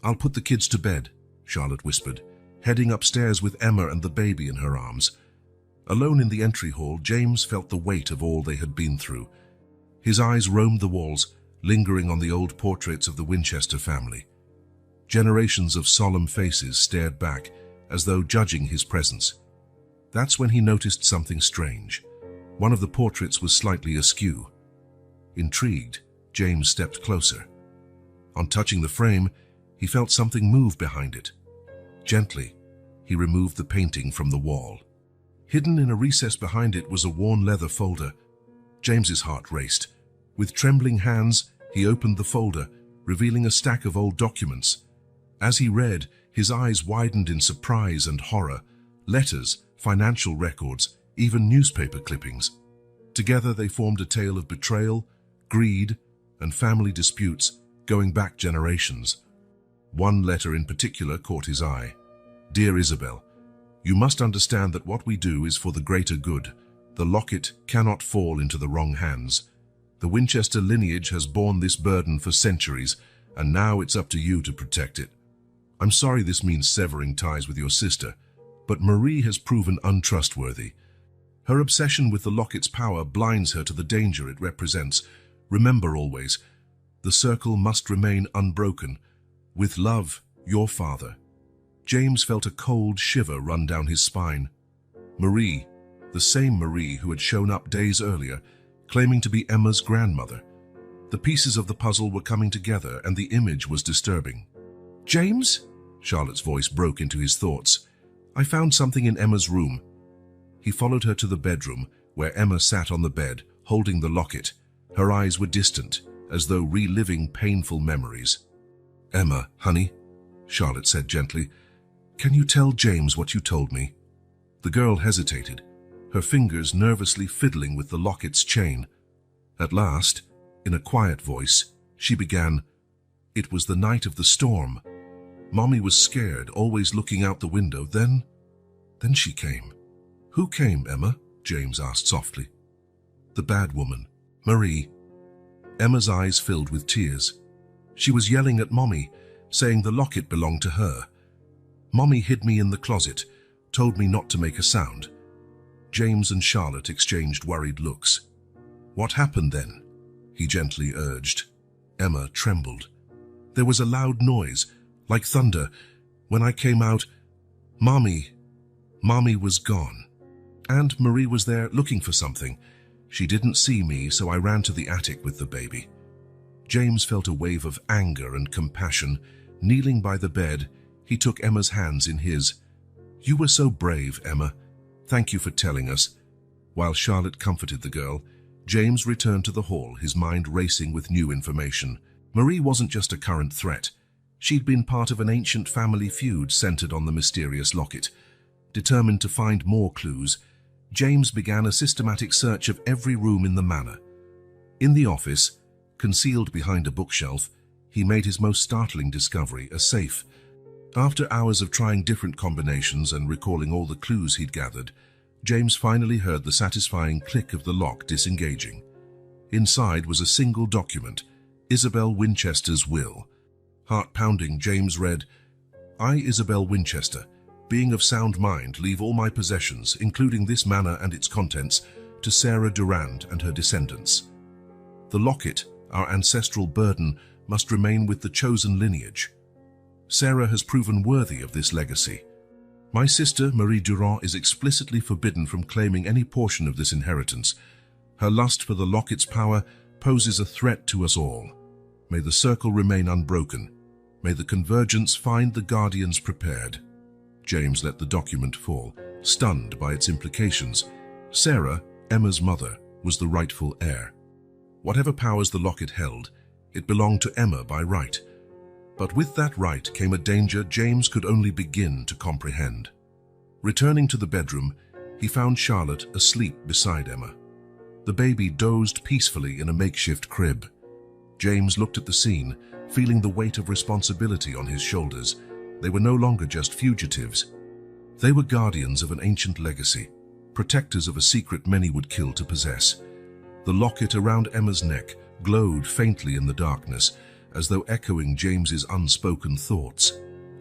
"I'll put the kids to bed," Charlotte whispered, heading upstairs with Emma and the baby in her arms. Alone in the entry hall, James felt the weight of all they had been through. His eyes roamed the walls, lingering on the old portraits of the Winchester family. Generations of solemn faces stared back, as though judging his presence. That's when he noticed something strange. One of the portraits was slightly askew. Intrigued, James stepped closer. On touching the frame, he felt something move behind it. Gently, he removed the painting from the wall. Hidden in a recess behind it was a worn leather folder. James's heart raced. With trembling hands, he opened the folder, revealing a stack of old documents. As he read, his eyes widened in surprise and horror. Letters, financial records, even newspaper clippings. Together they formed a tale of betrayal, greed, and family disputes going back generations. One letter in particular caught his eye. "Dear Isabel, you must understand that what we do is for the greater good. The locket cannot fall into the wrong hands. The Winchester lineage has borne this burden for centuries, and now it's up to you to protect it. I'm sorry this means severing ties with your sister, but Marie has proven untrustworthy. Her obsession with the locket's power blinds her to the danger it represents. Remember always, the circle must remain unbroken. With love, your father." James felt a cold shiver run down his spine. Marie, the same Marie who had shown up days earlier, claiming to be Emma's grandmother. The pieces of the puzzle were coming together, and the image was disturbing. "James?" Charlotte's voice broke into his thoughts. "I found something in Emma's room." He followed her to the bedroom, where Emma sat on the bed, holding the locket. Her eyes were distant, as though reliving painful memories. "Emma, honey," Charlotte said gently, "can you tell James what you told me?" The girl hesitated, her fingers nervously fiddling with the locket's chain. At last, in a quiet voice, she began, "It was the night of the storm. Mommy was scared, always looking out the window. Then she came." "Who came, Emma?" James asked softly. "The bad woman, Marie." Emma's eyes filled with tears. "She was yelling at Mommy, saying the locket belonged to her. Mommy hid me in the closet, told me not to make a sound." James and Charlotte exchanged worried looks. "What happened then?" he gently urged. Emma trembled. "There was a loud noise, like thunder. When I came out, Mommy was gone. And Marie was there looking for something. She didn't see me, so I ran to the attic with the baby." James felt a wave of anger and compassion. Kneeling by the bed, he took Emma's hands in his. "You were so brave, Emma. Thank you for telling us." While Charlotte comforted the girl, James returned to the hall, his mind racing with new information. Marie wasn't just a current threat. She'd been part of an ancient family feud centered on the mysterious locket. Determined to find more clues, James began a systematic search of every room in the manor. In the office, concealed behind a bookshelf, he made his most startling discovery, a safe. After hours of trying different combinations and recalling all the clues he'd gathered, James finally heard the satisfying click of the lock disengaging. Inside was a single document, Isabel Winchester's will. Heart pounding, James read, "I, Isabel Winchester, being of sound mind, leave all my possessions, including this manor and its contents, to Sarah Durand and her descendants. The locket, our ancestral burden, must remain with the chosen lineage. Sarah has proven worthy of this legacy. My sister, Marie Durand, is explicitly forbidden from claiming any portion of this inheritance. Her lust for the locket's power poses a threat to us all. May the circle remain unbroken. May the convergence find the guardians prepared. James let the document fall, stunned by its implications. Sarah, Emma's mother, was the rightful heir. Whatever powers the locket held, it belonged to Emma by right. But with that right came a danger James could only begin to comprehend. Returning to the bedroom, he found Charlotte asleep beside Emma. The baby dozed peacefully in a makeshift crib. James looked at the scene, feeling the weight of responsibility on his shoulders. They were no longer just fugitives. They were guardians of an ancient legacy, protectors of a secret many would kill to possess. The locket around Emma's neck glowed faintly in the darkness, as though echoing James's unspoken thoughts.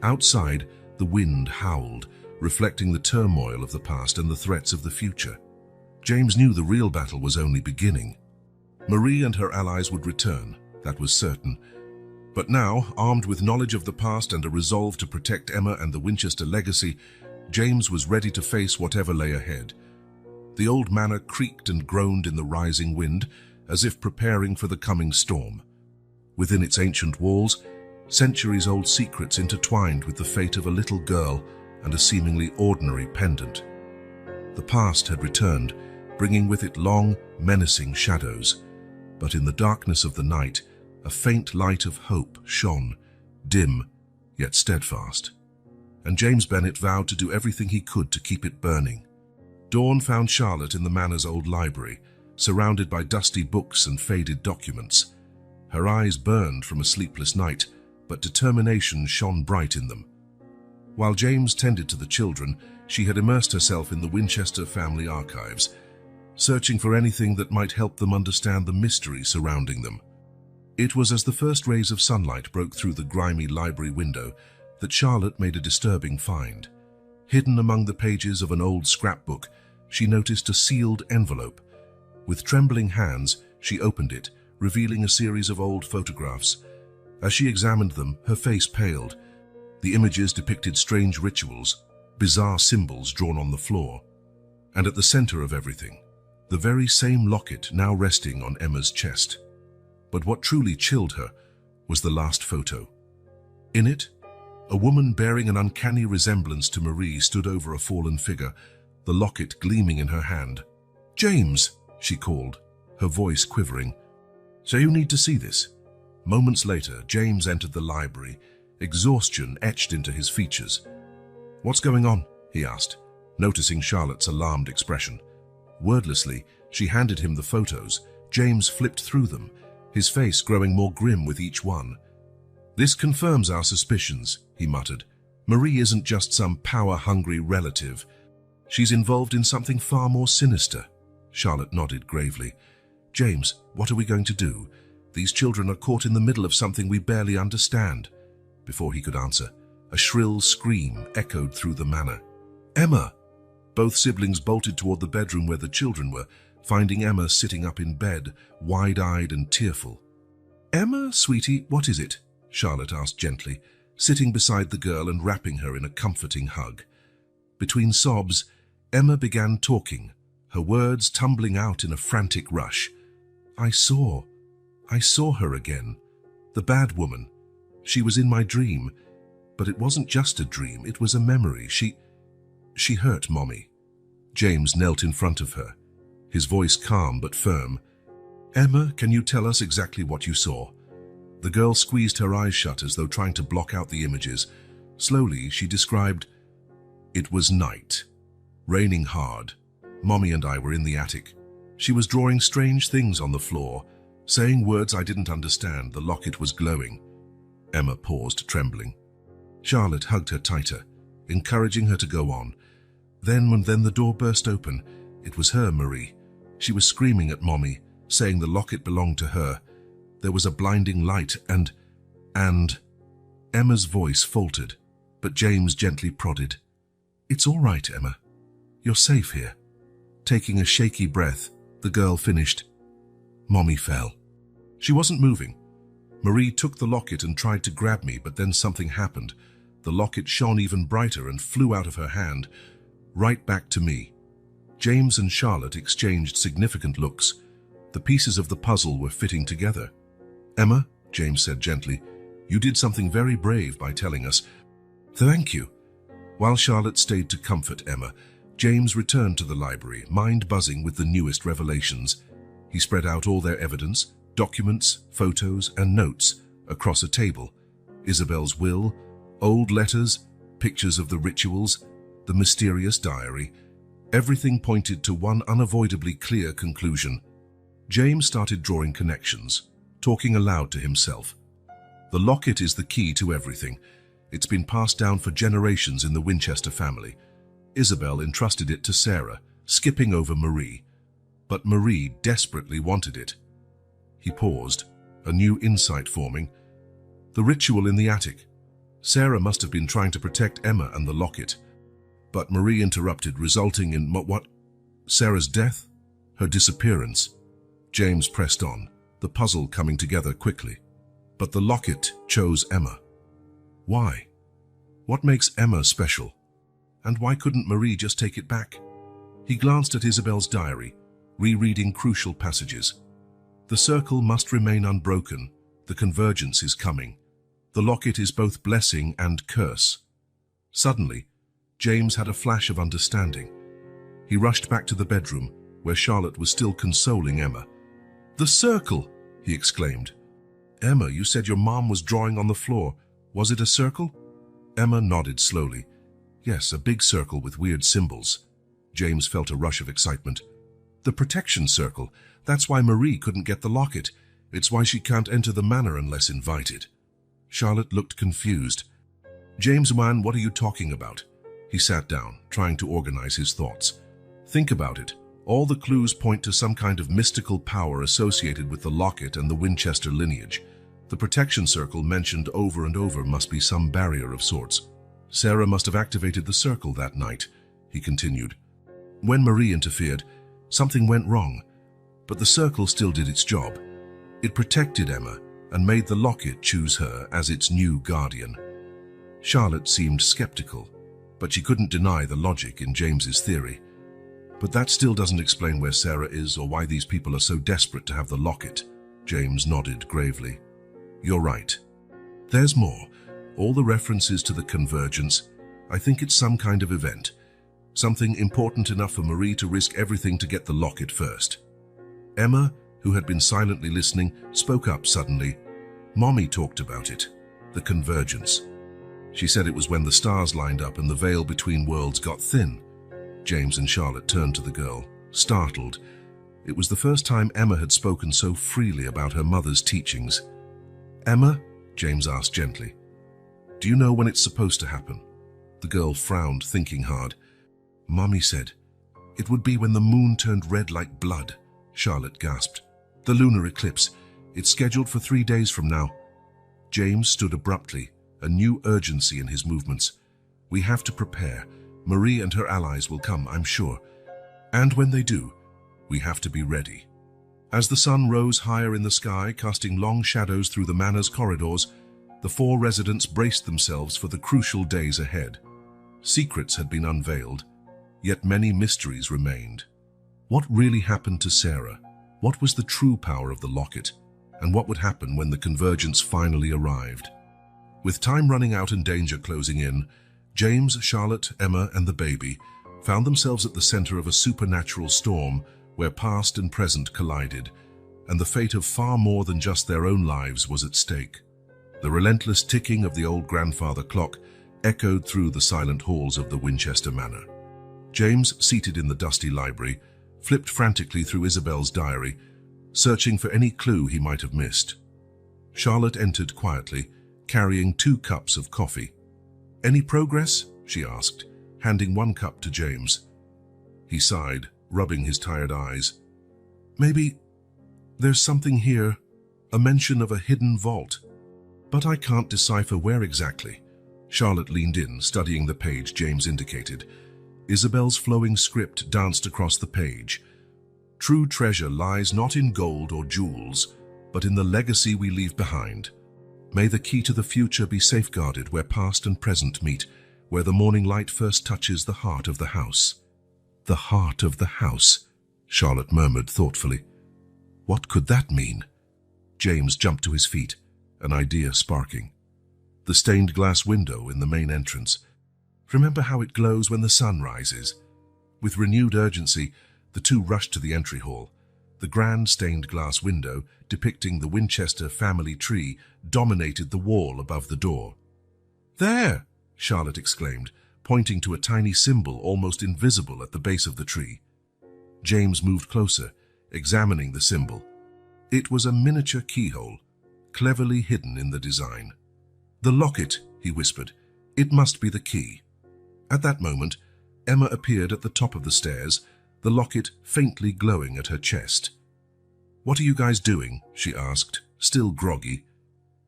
Outside, the wind howled, reflecting the turmoil of the past and the threats of the future. James knew the real battle was only beginning. Marie and her allies would return, that was certain. But now, armed with knowledge of the past and a resolve to protect Emma and the Winchester legacy, James was ready to face whatever lay ahead. The old manor creaked and groaned in the rising wind, as if preparing for the coming storm. Within its ancient walls, centuries-old secrets intertwined with the fate of a little girl and a seemingly ordinary pendant. The past had returned, bringing with it long, menacing shadows. But in the darkness of the night, a faint light of hope shone, dim, yet steadfast. And James Bennet vowed to do everything he could to keep it burning. Dawn found Charlotte in the manor's old library, surrounded by dusty books and faded documents. Her eyes burned from a sleepless night, but determination shone bright in them. While James tended to the children, she had immersed herself in the Winchester family archives, searching for anything that might help them understand the mystery surrounding them. It was as the first rays of sunlight broke through the grimy library window that Charlotte made a disturbing find. Hidden among the pages of an old scrapbook, she noticed a sealed envelope. With trembling hands, she opened it, revealing a series of old photographs. As she examined them, her face paled. The images depicted strange rituals, bizarre symbols drawn on the floor. And at the center of everything, the very same locket now resting on Emma's chest. But what truly chilled her was the last photo. In it, a woman bearing an uncanny resemblance to Marie stood over a fallen figure, the locket gleaming in her hand. "James," she called, her voice quivering. "So you need to see this." Moments later, James entered the library, exhaustion etched into his features. "What's going on?" he asked, noticing Charlotte's alarmed expression. Wordlessly, she handed him the photos. James flipped through them, his face growing more grim with each one. "This confirms our suspicions," he muttered. "Marie isn't just some power-hungry relative. She's involved in something far more sinister." Charlotte nodded gravely. "James, what are we going to do? These children are caught in the middle of something we barely understand." Before he could answer, a shrill scream echoed through the manor. "Emma!" Both siblings bolted toward the bedroom where the children were, finding Emma sitting up in bed, wide-eyed and tearful. "Emma, sweetie, what is it?" Charlotte asked gently, sitting beside the girl and wrapping her in a comforting hug. Between sobs, Emma began talking, her words tumbling out in a frantic rush. I saw her again. The bad woman. She was in my dream. But it wasn't just a dream, it was a memory. She hurt Mommy." James knelt in front of her, his voice calm but firm. "Emma, can you tell us exactly what you saw?" The girl squeezed her eyes shut as though trying to block out the images. Slowly, she described, "It was night. Raining hard. Mommy and I were in the attic. She was drawing strange things on the floor, saying words I didn't understand. The locket was glowing." Emma paused, trembling. Charlotte hugged her tighter, encouraging her to go on. Then the door burst open. It was her, Marie. She was screaming at Mommy, saying the locket belonged to her. There was a blinding light and... Emma's voice faltered, but James gently prodded. It's all right, Emma. You're safe here. Taking a shaky breath, the girl finished. Mommy fell. She wasn't moving. Marie took the locket and tried to grab me, but then something happened. The locket shone even brighter and flew out of her hand, right back to me. James and Charlotte exchanged significant looks. The pieces of the puzzle were fitting together. Emma, James said gently, you did something very brave by telling us. Thank you. While Charlotte stayed to comfort Emma, James returned to the library, mind buzzing with the newest revelations. He spread out all their evidence, documents, photos, and notes across a table. Isabel's will, old letters, pictures of the rituals, the mysterious diary. Everything pointed to one unavoidably clear conclusion. James started drawing connections, talking aloud to himself. The locket is the key to everything. It's been passed down for generations in the Winchester family. Isabel entrusted it to Sarah, skipping over Marie. But Marie desperately wanted it. He paused, a new insight forming. The ritual in the attic. Sarah must have been trying to protect Emma and the locket. But Marie interrupted, resulting in what? Sarah's death? Her disappearance? James pressed on, the puzzle coming together quickly. But the locket chose Emma. Why? What makes Emma special? And why couldn't Marie just take it back? He glanced at Isabel's diary, rereading crucial passages. The circle must remain unbroken. The convergence is coming. The locket is both blessing and curse. Suddenly, James had a flash of understanding. He rushed back to the bedroom, where Charlotte was still consoling Emma. The circle! He exclaimed. Emma, you said your mom was drawing on the floor. Was it a circle? Emma nodded slowly. Yes, a big circle with weird symbols. James felt a rush of excitement. The protection circle. That's why Marie couldn't get the locket. It's why she can't enter the manor unless invited. Charlotte looked confused. James Wan, what are you talking about? He sat down, trying to organize his thoughts. Think about it. All the clues point to some kind of mystical power associated with the locket and the Winchester lineage. The protection circle mentioned over and over must be some barrier of sorts. Sarah must have activated the circle that night, he continued. When Marie interfered, something went wrong, but the circle still did its job. It protected Emma and made the locket choose her as its new guardian. Charlotte seemed skeptical, but she couldn't deny the logic in James's theory. But that still doesn't explain where Sarah is or why these people are so desperate to have the locket. James nodded gravely. You're right. There's more. All the references to the convergence. I think it's some kind of event. Something important enough for Marie to risk everything to get the locket first. Emma, who had been silently listening, spoke up suddenly. Mommy talked about it. The convergence. She said it was when the stars lined up and the veil between worlds got thin. James and Charlotte turned to the girl, startled. It was the first time Emma had spoken so freely about her mother's teachings. Emma, James asked gently, do you know when it's supposed to happen? The girl frowned, thinking hard. Mommy said, it would be when the moon turned red like blood, Charlotte gasped. The lunar eclipse. It's scheduled for 3 days from now. James stood abruptly, a new urgency in his movements. We have to prepare. Marie and her allies will come, I'm sure. And when they do, we have to be ready. As the sun rose higher in the sky, casting long shadows through the manor's corridors, the 4 residents braced themselves for the crucial days ahead. Secrets had been unveiled, yet many mysteries remained. What really happened to Sarah? What was the true power of the locket? And what would happen when the convergence finally arrived? With time running out and danger closing in, James, Charlotte, Emma, and the baby found themselves at the center of a supernatural storm where past and present collided, and the fate of far more than just their own lives was at stake. The relentless ticking of the old grandfather clock echoed through the silent halls of the Winchester Manor. James, seated in the dusty library, flipped frantically through Isabel's diary, searching for any clue he might have missed. Charlotte entered quietly, carrying 2 cups of coffee. Any progress? She asked, handing 1 cup to James. He sighed, rubbing his tired eyes. Maybe there's something here, a mention of a hidden vault. But I can't decipher where exactly. Charlotte leaned in, studying the page James indicated. Isabel's flowing script danced across the page. True treasure lies not in gold or jewels, but in the legacy we leave behind. May the key to the future be safeguarded where past and present meet, where the morning light first touches the heart of the house. The heart of the house, Charlotte murmured thoughtfully. What could that mean? James jumped to his feet, an idea sparking. The stained glass window in the main entrance. Remember how it glows when the sun rises? With renewed urgency, the two rushed to the entry hall. The grand stained glass window, depicting the Winchester family tree, dominated the wall above the door. There! Charlotte exclaimed, pointing to a tiny symbol almost invisible at the base of the tree. James moved closer, examining the symbol. It was a miniature keyhole, cleverly hidden in the design. The locket, he whispered. It must be the key. At that moment, Emma appeared at the top of the stairs, the locket faintly glowing at her chest. What are you guys doing? She asked, still groggy.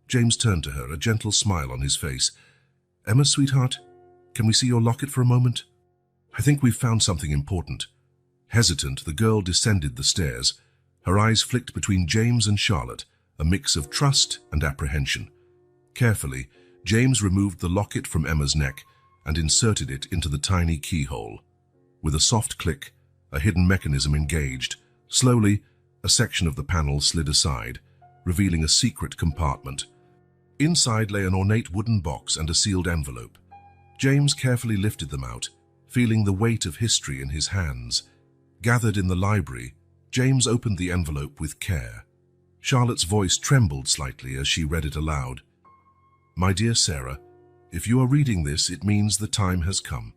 James turned to her, a gentle smile on his face. Emma, sweetheart, can we see your locket for a moment? I think we've found something important. Hesitant, the girl descended the stairs. Her eyes flicked between James and Charlotte, a mix of trust and apprehension. Carefully, James removed the locket from Emma's neck and inserted it into the tiny keyhole. With a soft click, a hidden mechanism engaged. Slowly, a section of the panel slid aside, revealing a secret compartment. Inside lay an ornate wooden box and a sealed envelope. James carefully lifted them out, feeling the weight of history in his hands. Gathered in the library, James opened the envelope with care. Charlotte's voice trembled slightly as she read it aloud. My dear Sarah, if you are reading this, it means the time has come.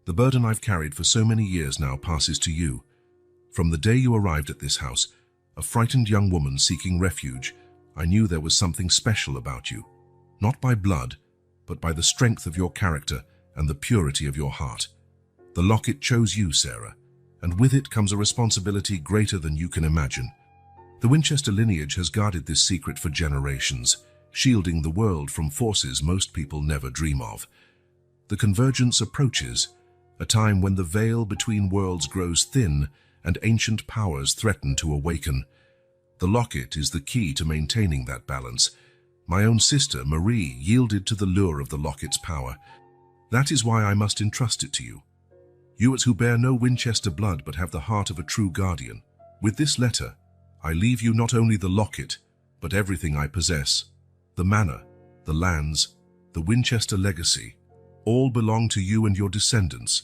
The burden I've carried for so many years now passes to you. From the day you arrived at this house, a frightened young woman seeking refuge, I knew there was something special about you. Not by blood, but by the strength of your character and the purity of your heart. The locket chose you, Sarah, and with it comes a responsibility greater than you can imagine. The Winchester lineage has guarded this secret for generations, shielding the world from forces most people never dream of. The convergence approaches, a time when the veil between worlds grows thin and ancient powers threaten to awaken. The locket is the key to maintaining that balance. My own sister, Marie, yielded to the lure of the locket's power. That is why I must entrust it to you. You who bear no Winchester blood but have the heart of a true guardian. With this letter, I leave you not only the locket, but everything I possess. The manor, the lands, the Winchester legacy, all belong to you and your descendants.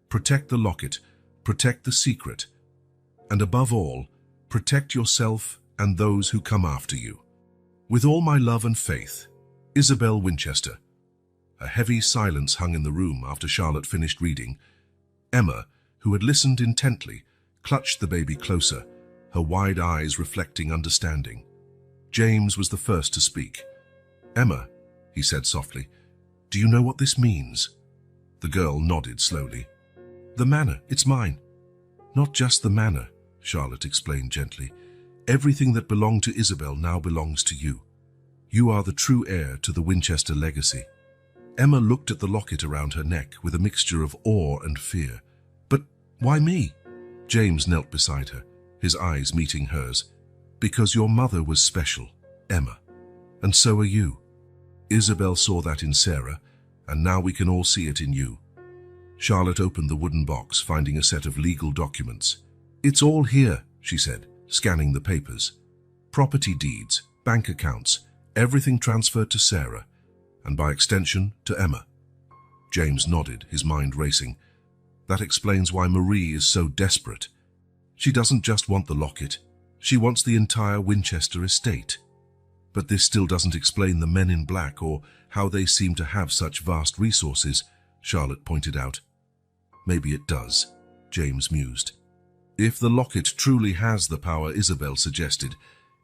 Protect the locket, protect the secret, and above all, protect yourself and those who come after you. With all my love and faith, Isabel Winchester. A heavy silence hung in the room after Charlotte finished reading. Emma, who had listened intently, clutched the baby closer, her wide eyes reflecting understanding. James was the first to speak. Emma, he said softly, do you know what this means? The girl nodded slowly. The manor, it's mine. Not just the manor, Charlotte explained gently. Everything that belonged to Isabel now belongs to you. You are the true heir to the Winchester legacy. Emma looked at the locket around her neck with a mixture of awe and fear. But why me? James knelt beside her, his eyes meeting hers. Because your mother was special, Emma. And so are you. Isabel saw that in Sarah, and now we can all see it in you. Charlotte opened the wooden box, finding a set of legal documents. It's all here, she said, scanning the papers. Property deeds, bank accounts, everything transferred to Sarah, and by extension to Emma. James nodded, his mind racing. That explains why Marie is so desperate. She doesn't just want the locket, she wants the entire Winchester estate. But this still doesn't explain the men in black or how they seem to have such vast resources, Charlotte pointed out. Maybe it does, James mused. If the locket truly has the power Isabel suggested,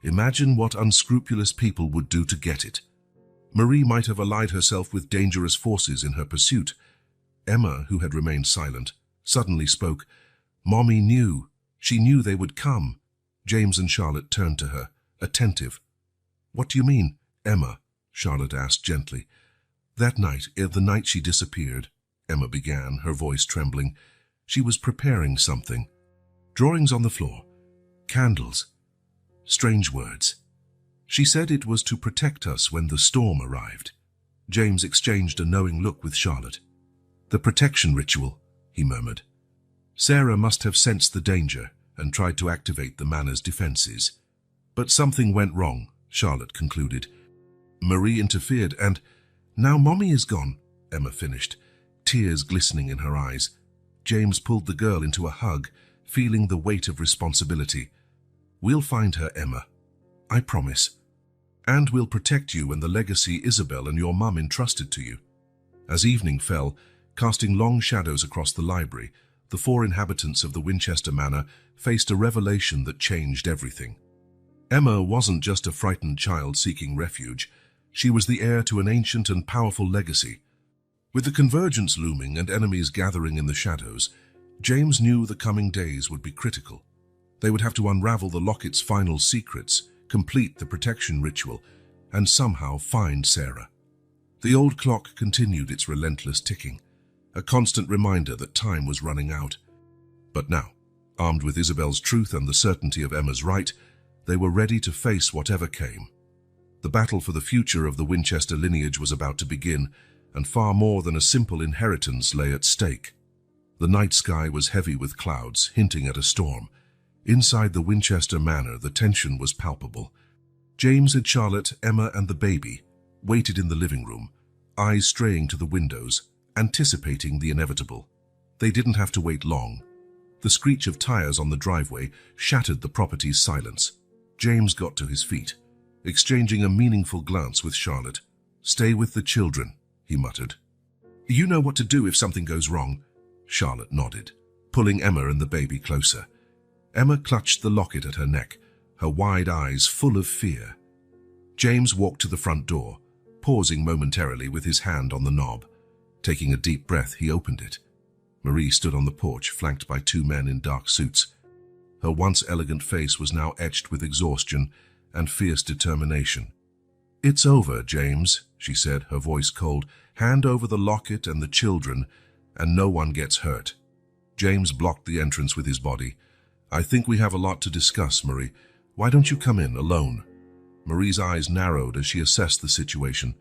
imagine what unscrupulous people would do to get it. Marie might have allied herself with dangerous forces in her pursuit. Emma, who had remained silent, suddenly spoke. Mommy knew. She knew they would come. James and Charlotte turned to her, attentive. What do you mean, Emma? Charlotte asked gently. That night, the night she disappeared, Emma began, her voice trembling. She was preparing something. Drawings on the floor. Candles. Strange words. She said it was to protect us when the storm arrived. James exchanged a knowing look with Charlotte. The protection ritual, he murmured. Sarah must have sensed the danger and tried to activate the manor's defenses. But something went wrong, Charlotte concluded. Marie interfered and, "Now Mommy is gone," Emma finished, tears glistening in her eyes. James pulled the girl into a hug, feeling the weight of responsibility. "We'll find her, Emma. I promise. And we'll protect you and the legacy Isabel and your mum entrusted to you." As evening fell, casting long shadows across the library, the 4 inhabitants of the Winchester Manor faced a revelation that changed everything. Emma wasn't just a frightened child seeking refuge. She was the heir to an ancient and powerful legacy. With the convergence looming and enemies gathering in the shadows, James knew the coming days would be critical. They would have to unravel the locket's final secrets, complete the protection ritual, and somehow find Sarah. The old clock continued its relentless ticking, a constant reminder that time was running out. But now, armed with Isabel's truth and the certainty of Emma's right, they were ready to face whatever came. The battle for the future of the Winchester lineage was about to begin, and far more than a simple inheritance lay at stake. The night sky was heavy with clouds, hinting at a storm. Inside the Winchester Manor, the tension was palpable. James and Charlotte, Emma and the baby, waited in the living room, eyes straying to the windows, anticipating the inevitable. They didn't have to wait long. The screech of tires on the driveway shattered the property's silence. James got to his feet, exchanging a meaningful glance with Charlotte. "Stay with the children," he muttered. "You know what to do if something goes wrong." Charlotte nodded, pulling Emma and the baby closer. Emma clutched the locket at her neck, her wide eyes full of fear. James walked to the front door, pausing momentarily with his hand on the knob. Taking a deep breath, he opened it. Marie stood on the porch, flanked by 2 men in dark suits. Her once elegant face was now etched with exhaustion and fierce determination. "It's over, James," she said, her voice cold. "Hand over the locket and the children, and no one gets hurt." James blocked the entrance with his body. "I think we have a lot to discuss, Marie. Why don't you come in alone?" Marie's eyes narrowed as she assessed the situation.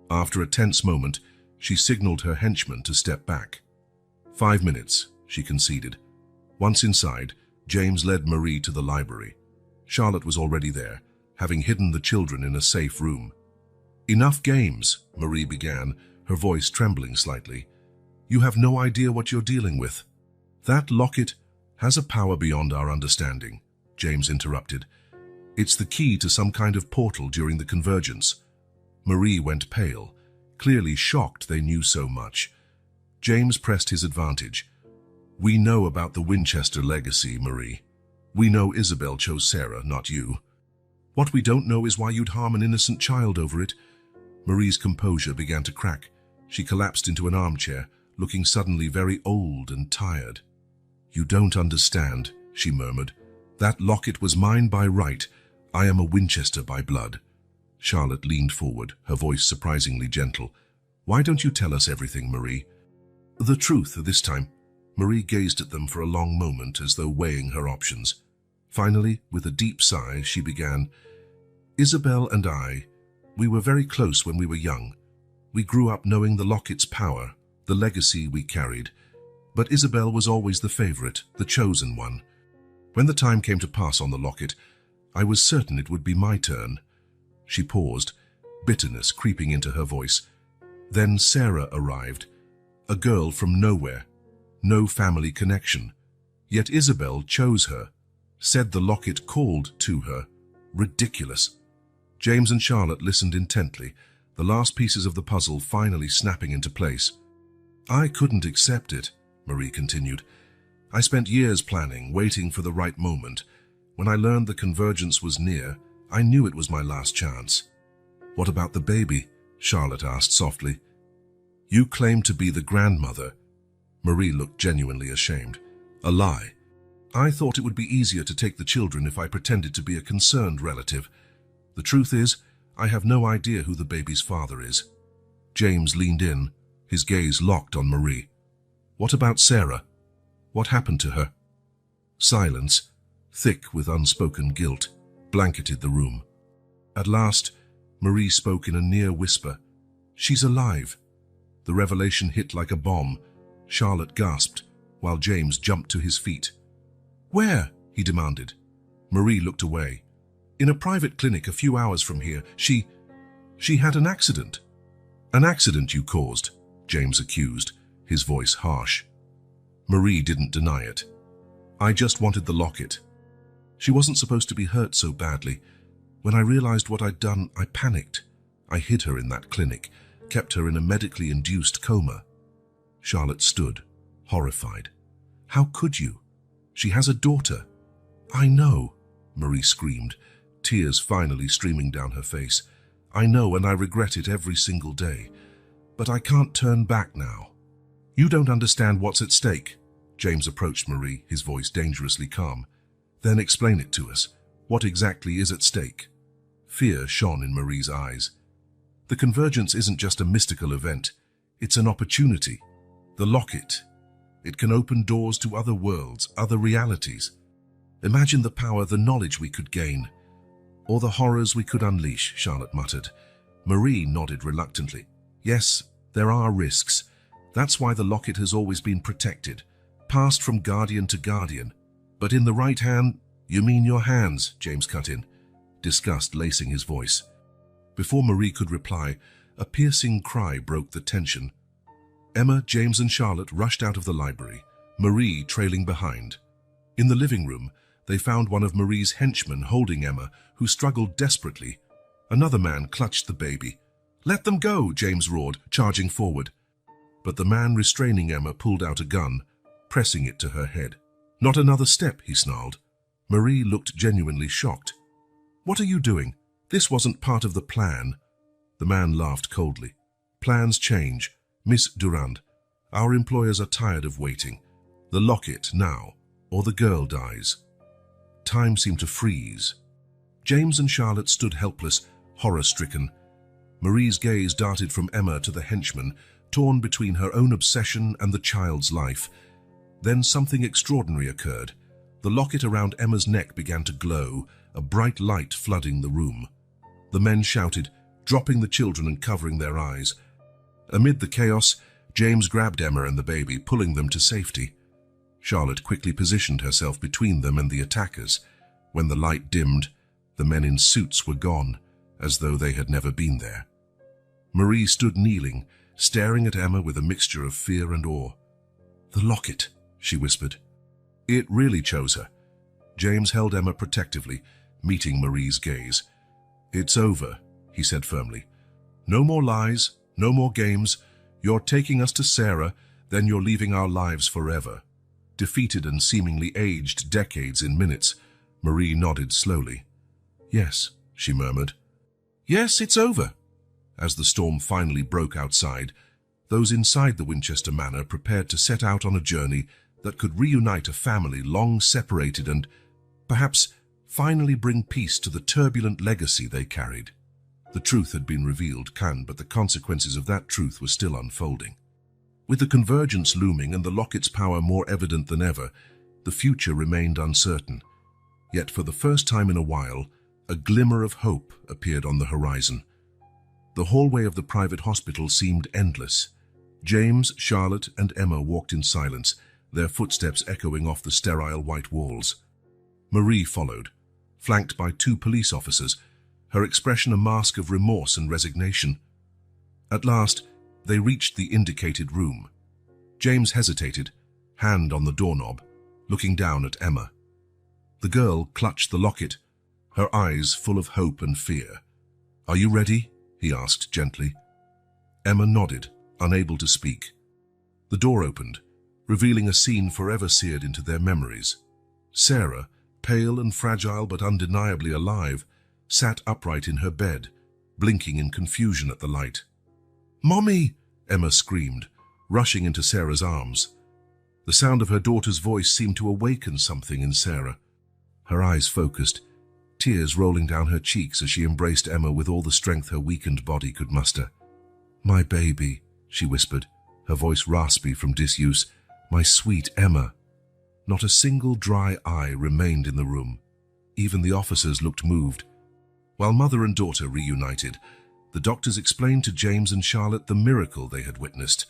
After a tense moment, she signaled her henchman to step back. 5 minutes, she conceded. Once inside, James led Marie to the library. Charlotte was already there, having hidden the children in a safe room. "Enough games," Marie began, her voice trembling slightly. "You have no idea what you're dealing with." "That locket has a power beyond our understanding," James interrupted. "It's the key to some kind of portal during the convergence." Marie went pale, clearly shocked they knew so much. James pressed his advantage. "We know about the Winchester legacy, Marie. We know Isabel chose Sarah, not you. What we don't know is why you'd harm an innocent child over it." Marie's composure began to crack. She collapsed into an armchair, looking suddenly very old and tired. "You don't understand," she murmured. "That locket was mine by right. I am a Winchester by blood." Charlotte leaned forward, her voice surprisingly gentle. "Why don't you tell us everything, Marie?" "The truth this time." Marie gazed at them for a long moment as though weighing her options. Finally, with a deep sigh, she began, "Isabel and I, we were very close when we were young. We grew up knowing the locket's power, the legacy we carried. But Isabel was always the favorite, the chosen one. When the time came to pass on the locket, I was certain it would be my turn." She paused, bitterness creeping into her voice. "Then Sarah arrived, a girl from nowhere, no family connection. Yet Isabel chose her, said the locket called to her. Ridiculous." James and Charlotte listened intently, the last pieces of the puzzle finally snapping into place. "I couldn't accept it," Marie continued. "I spent years planning, waiting for the right moment. When I learned the convergence was near, I knew it was my last chance." "What about the baby?" Charlotte asked softly. "You claim to be the grandmother." Marie looked genuinely ashamed. "A lie. I thought it would be easier to take the children if I pretended to be a concerned relative. The truth is, I have no idea who the baby's father is." James leaned in, his gaze locked on Marie. What about Sarah? What happened to her? Silence, thick with unspoken guilt, blanketed the room. At last, Marie spoke in a near whisper. She's alive. The revelation hit like a bomb. Charlotte gasped, while James jumped to his feet. Where? He demanded. Marie looked away. In a private clinic a few hours from here. She had an accident. An accident you caused, James accused, his voice harsh. Marie didn't deny it. I just wanted the locket. She wasn't supposed to be hurt so badly. When I realized what I'd done, I panicked. I hid her in that clinic, kept her in a medically induced coma. Charlotte stood, horrified. How could you? She has a daughter. I know, Marie screamed, tears finally streaming down her face. I know, and I regret it every single day. But I can't turn back now. You don't understand what's at stake. James approached Marie, his voice dangerously calm. Then explain it to us. What exactly is at stake? Fear shone in Marie's eyes. The convergence isn't just a mystical event. It's an opportunity. The locket. It can open doors to other worlds, other realities. Imagine the power, the knowledge we could gain. Or the horrors we could unleash, Charlotte muttered. Marie nodded reluctantly. Yes, there are risks. That's why the locket has always been protected, passed from guardian to guardian. But in the right hand, you mean your hands, James cut in, disgust lacing his voice. Before Marie could reply, a piercing cry broke the tension. Emma, James and Charlotte rushed out of the library, Marie trailing behind. In the living room, they found one of Marie's henchmen holding Emma, who struggled desperately. Another man clutched the baby. Let them go, James roared, charging forward. But the man restraining Emma pulled out a gun, pressing it to her head. Not another step, he snarled. Marie looked genuinely shocked. What are you doing? This wasn't part of the plan. The man laughed coldly. Plans change. Miss Durand, our employers are tired of waiting. The locket now, or the girl dies. Time seemed to freeze. James and Charlotte stood helpless, horror-stricken. Marie's gaze darted from Emma to the henchman, torn between her own obsession and the child's life. Then something extraordinary occurred. The locket around Emma's neck began to glow, a bright light flooding the room. The men shouted, dropping the children and covering their eyes. Amid the chaos, James grabbed Emma and the baby, pulling them to safety. Charlotte quickly positioned herself between them and the attackers. When the light dimmed, the men in suits were gone, as though they had never been there. Marie stood kneeling, staring at Emma with a mixture of fear and awe. The locket, she whispered. It really chose her. James held Emma protectively, meeting Marie's gaze. It's over, he said firmly. No more lies, no more games. You're taking us to Sarah, then you're leaving our lives forever. Defeated and seemingly aged decades in minutes, Marie nodded slowly. Yes, she murmured. Yes, it's over. As the storm finally broke outside, those inside the Winchester Manor prepared to set out on a journey that could reunite a family long separated and, perhaps, finally bring peace to the turbulent legacy they carried. The truth had been revealed, but the consequences of that truth were still unfolding. With the convergence looming and the locket's power more evident than ever, the future remained uncertain. Yet for the first time in a while, a glimmer of hope appeared on the horizon. The hallway of the private hospital seemed endless. James, Charlotte, and Emma walked in silence, their footsteps echoing off the sterile white walls. Marie followed, flanked by 2 police officers, her expression a mask of remorse and resignation. At last, they reached the indicated room. James hesitated, hand on the doorknob, looking down at Emma. The girl clutched the locket, her eyes full of hope and fear. Are you ready? He asked gently. Emma nodded, unable to speak. The door opened, revealing a scene forever seared into their memories. Sarah, pale and fragile but undeniably alive, sat upright in her bed, blinking in confusion at the light. "Mommy!" Emma screamed, rushing into Sarah's arms. The sound of her daughter's voice seemed to awaken something in Sarah. Her eyes focused, tears rolling down her cheeks as she embraced Emma with all the strength her weakened body could muster. "My baby," she whispered, her voice raspy from disuse. "My sweet Emma." Not a single dry eye remained in the room. Even the officers looked moved. While mother and daughter reunited, the doctors explained to James and Charlotte the miracle they had witnessed.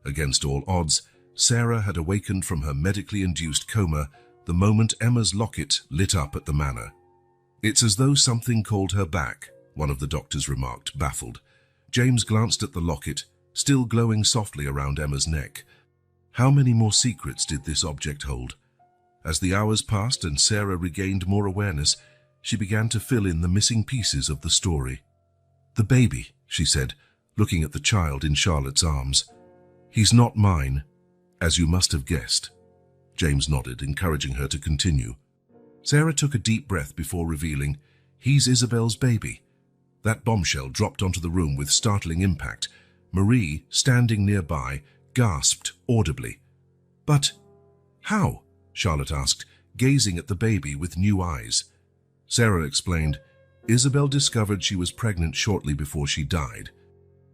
Against all odds, Sarah had awakened from her medically induced coma the moment Emma's locket lit up at the manor. "It's as though something called her back," one of the doctors remarked, baffled. James glanced at the locket, still glowing softly around Emma's neck. How many more secrets did this object hold? As the hours passed and Sarah regained more awareness, she began to fill in the missing pieces of the story. "The baby," she said, looking at the child in Charlotte's arms. "He's not mine, as you must have guessed." James nodded, encouraging her to continue. Sarah took a deep breath before revealing, "He's Isabel's baby." That bombshell dropped onto the room with startling impact. Marie, standing nearby, gasped audibly. "But how?" Charlotte asked, gazing at the baby with new eyes. Sarah explained, "Isabel discovered she was pregnant shortly before she died.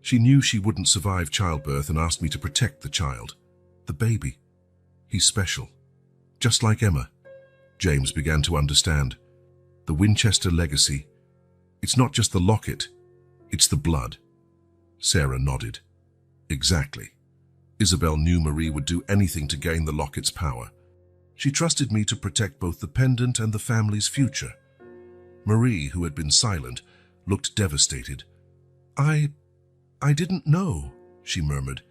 She knew she wouldn't survive childbirth and asked me to protect the child. The baby. He's special. Just like Emma." James began to understand. The Winchester legacy. It's not just the locket, it's the blood. Sarah nodded. "Exactly. Isabel knew Marie would do anything to gain the locket's power. She trusted me to protect both the pendant and the family's future." Marie, who had been silent, looked devastated. I didn't know," she murmured.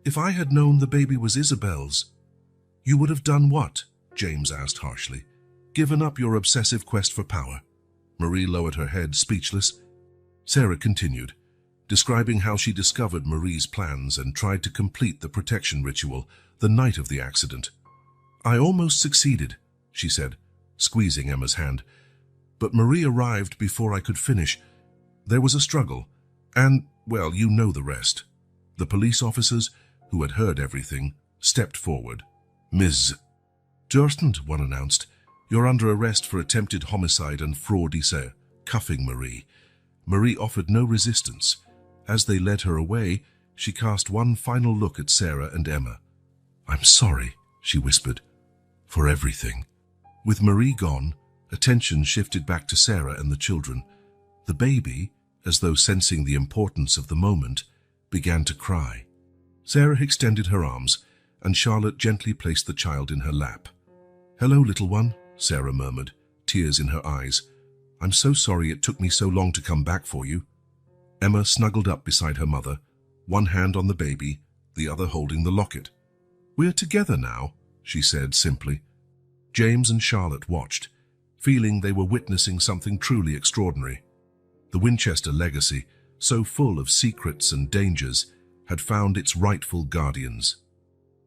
"If I had known the baby was Isabel's." "You would have done what?" James asked harshly. "Given up your obsessive quest for power." Marie lowered her head, speechless. Sarah continued, describing how she discovered Marie's plans and tried to complete the protection ritual the night of the accident. "I almost succeeded," she said, squeezing Emma's hand. "But Marie arrived before I could finish. There was a struggle, and, well, you know the rest." The police officers, who had heard everything, stepped forward. "Ms. Durstand," one announced, "you're under arrest for attempted homicide and fraudulence," cuffing Marie. Marie offered no resistance. As they led her away, she cast one final look at Sarah and Emma. "I'm sorry," she whispered, "for everything." With Marie gone, attention shifted back to Sarah and the children. The baby, as though sensing the importance of the moment, began to cry. Sarah extended her arms, and Charlotte gently placed the child in her lap. "Hello, little one," Sarah murmured, tears in her eyes. "I'm so sorry it took me so long to come back for you." Emma snuggled up beside her mother, one hand on the baby, the other holding the locket. "We're together now," she said simply. James and Charlotte watched, feeling they were witnessing something truly extraordinary. The Winchester legacy, so full of secrets and dangers, had found its rightful guardians.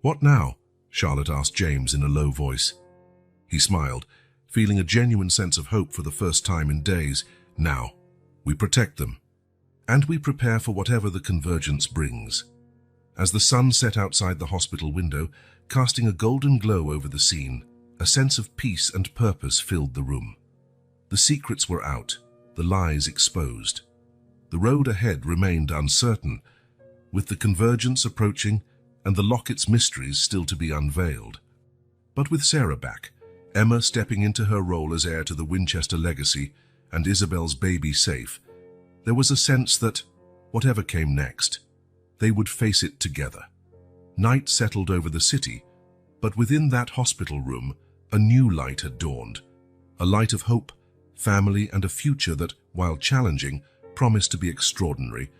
"What now?" Charlotte asked James in a low voice. He smiled, feeling a genuine sense of hope for the first time in days. "Now, we protect them. And we prepare for whatever the convergence brings." As the sun set outside the hospital window, casting a golden glow over the scene, a sense of peace and purpose filled the room. The secrets were out, the lies exposed. The road ahead remained uncertain, with the convergence approaching and the locket's mysteries still to be unveiled. But with Sarah back, Emma stepping into her role as heir to the Winchester legacy, and Isabel's baby safe, there was a sense that, whatever came next, they would face it together. Night settled over the city, but within that hospital room, a new light had dawned. A light of hope, family, and a future that, while challenging, promised to be extraordinary.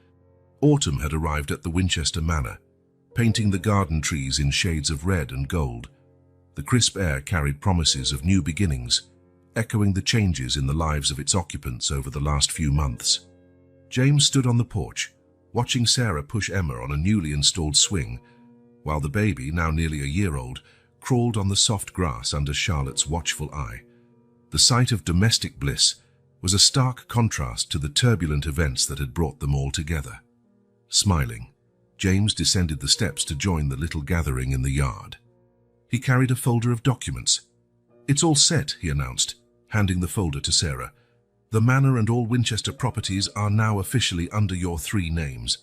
Autumn had arrived at the Winchester Manor, painting the garden trees in shades of red and gold. The crisp air carried promises of new beginnings, echoing the changes in the lives of its occupants over the last few months. James stood on the porch, watching Sarah push Emma on a newly installed swing, while the baby, now nearly a year old, crawled on the soft grass under Charlotte's watchful eye. The sight of domestic bliss was a stark contrast to the turbulent events that had brought them all together. Smiling, James descended the steps to join the little gathering in the yard. He carried a folder of documents. "It's all set," he announced, handing the folder to Sarah. "The manor and all Winchester properties are now officially under your 3 names."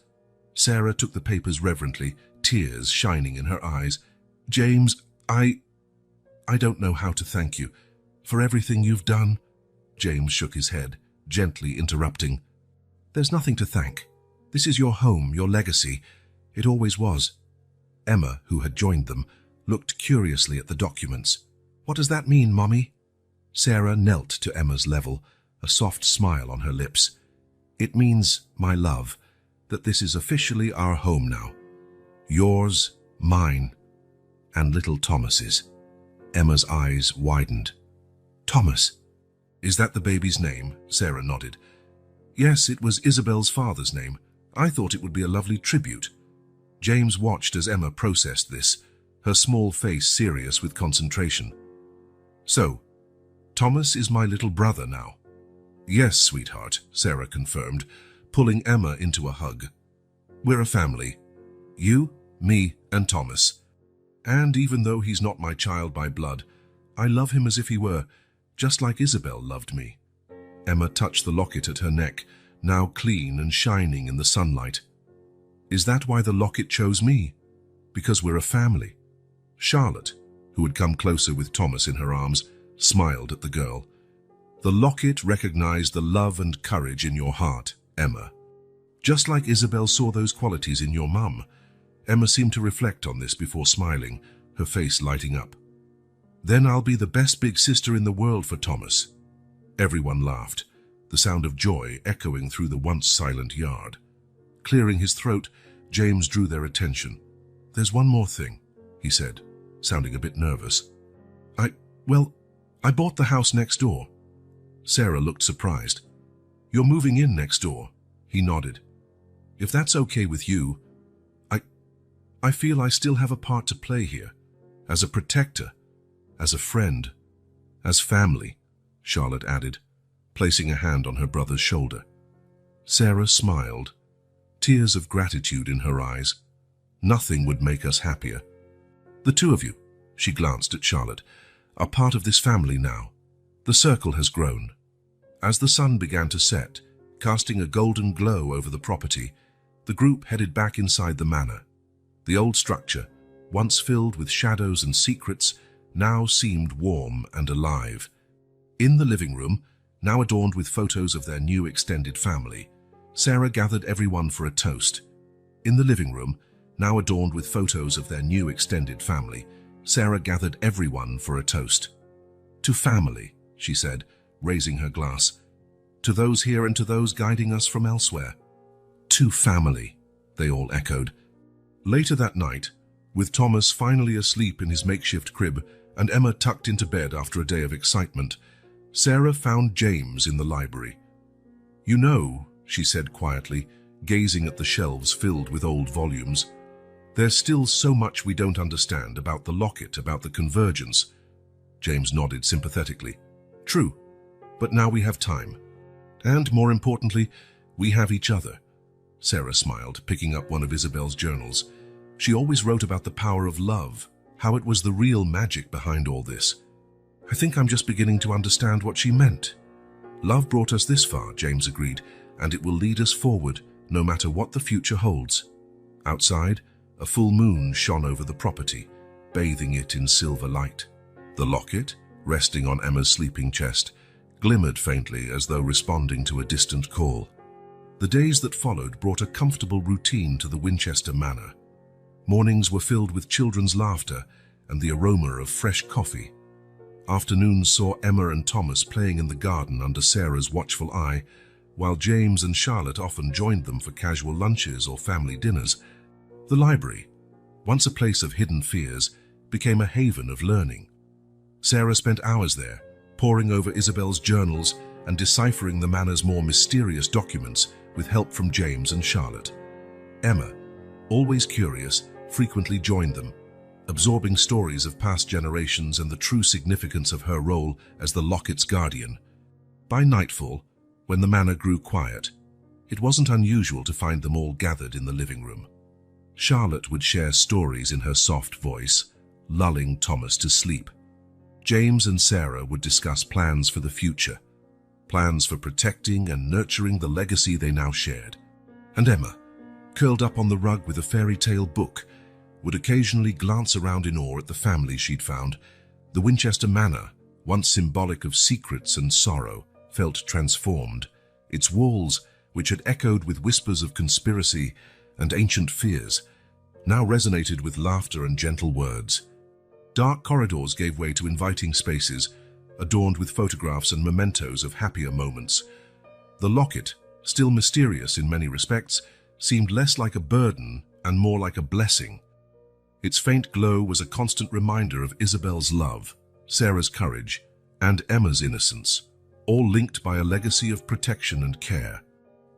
Sarah took the papers reverently, tears shining in her eyes. "James, I don't know how to thank you for everything you've done." James shook his head, gently interrupting. "There's nothing to thank. This is your home, your legacy. It always was." Emma, who had joined them, looked curiously at the documents. "What does that mean, Mommy?" Sarah knelt to Emma's level, a soft smile on her lips. "It means, my love, that this is officially our home now. Yours, mine, and little Thomas's." Emma's eyes widened. "Thomas? Is that the baby's name?" Sarah nodded. "Yes, it was Isabel's father's name. I thought it would be a lovely tribute." James watched as Emma processed this, her small face serious with concentration. "So, Thomas is my little brother now." "Yes, sweetheart," Sarah confirmed, pulling Emma into a hug. "We're a family. You, me, and Thomas. And even though he's not my child by blood, I love him as if he were, just like Isabel loved me." Emma touched the locket at her neck, now clean and shining in the sunlight. "Is that why the locket chose me? Because we're a family?" Charlotte, who had come closer with Thomas in her arms, smiled at the girl. "The locket recognized the love and courage in your heart, Emma. Just like Isabel saw those qualities in your mum." Emma seemed to reflect on this before smiling, her face lighting up. "Then I'll be the best big sister in the world for Thomas." Everyone laughed, the sound of joy echoing through the once silent yard. Clearing his throat, James drew their attention. "There's one more thing," he said, sounding a bit nervous. I bought the house next door." Sarah looked surprised. "You're moving in next door?" He nodded. "If that's okay with you, I feel I still have a part to play here, as a protector, as a friend, as family," Charlotte added, placing a hand on her brother's shoulder. Sarah smiled, tears of gratitude in her eyes. "Nothing would make us happier. The two of you," she glanced at Charlotte, "are part of this family now. The circle has grown." As the sun began to set, casting a golden glow over the property, the group headed back inside the manor. The old structure, once filled with shadows and secrets, now seemed warm and alive. In the living room, now adorned with photos of their new extended family, Sarah gathered everyone for a toast. In the living room, now adorned with photos of their new extended family, Sarah gathered everyone for a toast. "To family," she said, raising her glass. "To those here and to those guiding us from elsewhere." "To family," they all echoed. Later that night, with Thomas finally asleep in his makeshift crib and Emma tucked into bed after a day of excitement, Sarah found James in the library. "You know," she said quietly, gazing at the shelves filled with old volumes, "there's still so much we don't understand about the locket, about the convergence." James nodded sympathetically. "True, but now we have time. And more importantly, we have each other." Sarah smiled, picking up one of Isabel's journals. She always wrote about the power of love, how it was the real magic behind all this. "I think I'm just beginning to understand what she meant." "Love brought us this far," James agreed, "and it will lead us forward, no matter what the future holds." Outside, a full moon shone over the property, bathing it in silver light. The locket, resting on Emma's sleeping chest, glimmered faintly as though responding to a distant call. The days that followed brought a comfortable routine to the Winchester Manor. Mornings were filled with children's laughter and the aroma of fresh coffee. Afternoons saw Emma and Thomas playing in the garden under Sarah's watchful eye, while James and Charlotte often joined them for casual lunches or family dinners. The library, once a place of hidden fears, became a haven of learning. Sarah spent hours there, poring over Isabel's journals and deciphering the manor's more mysterious documents with help from James and Charlotte. Emma, always curious, frequently joined them, absorbing stories of past generations and the true significance of her role as the locket's guardian. By nightfall, when the manor grew quiet, it wasn't unusual to find them all gathered in the living room. Charlotte would share stories in her soft voice, lulling Thomas to sleep. James and Sarah would discuss plans for the future, plans for protecting and nurturing the legacy they now shared. And Emma, curled up on the rug with a fairy tale book, would occasionally glance around in awe at the family she'd found. The Winchester Manor, once symbolic of secrets and sorrow, felt transformed. Its walls, which had echoed with whispers of conspiracy and ancient fears, now resonated with laughter and gentle words. Dark corridors gave way to inviting spaces, adorned with photographs and mementos of happier moments. The locket, still mysterious in many respects, seemed less like a burden and more like a blessing. Its faint glow was a constant reminder of Isabel's love, Sarah's courage, and Emma's innocence, all linked by a legacy of protection and care.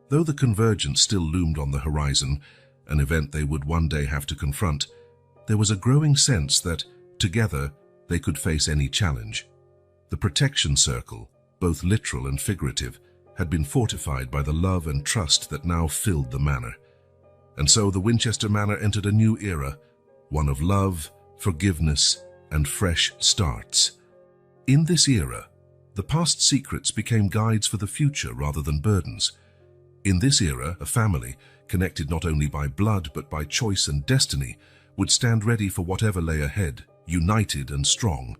Though the convergence still loomed on the horizon, an event they would one day have to confront, there was a growing sense that, together, they could face any challenge. The protection circle, both literal and figurative, had been fortified by the love and trust that now filled the manor. And so the Winchester Manor entered a new era, one of love, forgiveness, and fresh starts. In this era, the past secrets became guides for the future rather than burdens. In this era, a family, connected not only by blood but by choice and destiny, would stand ready for whatever lay ahead, united and strong,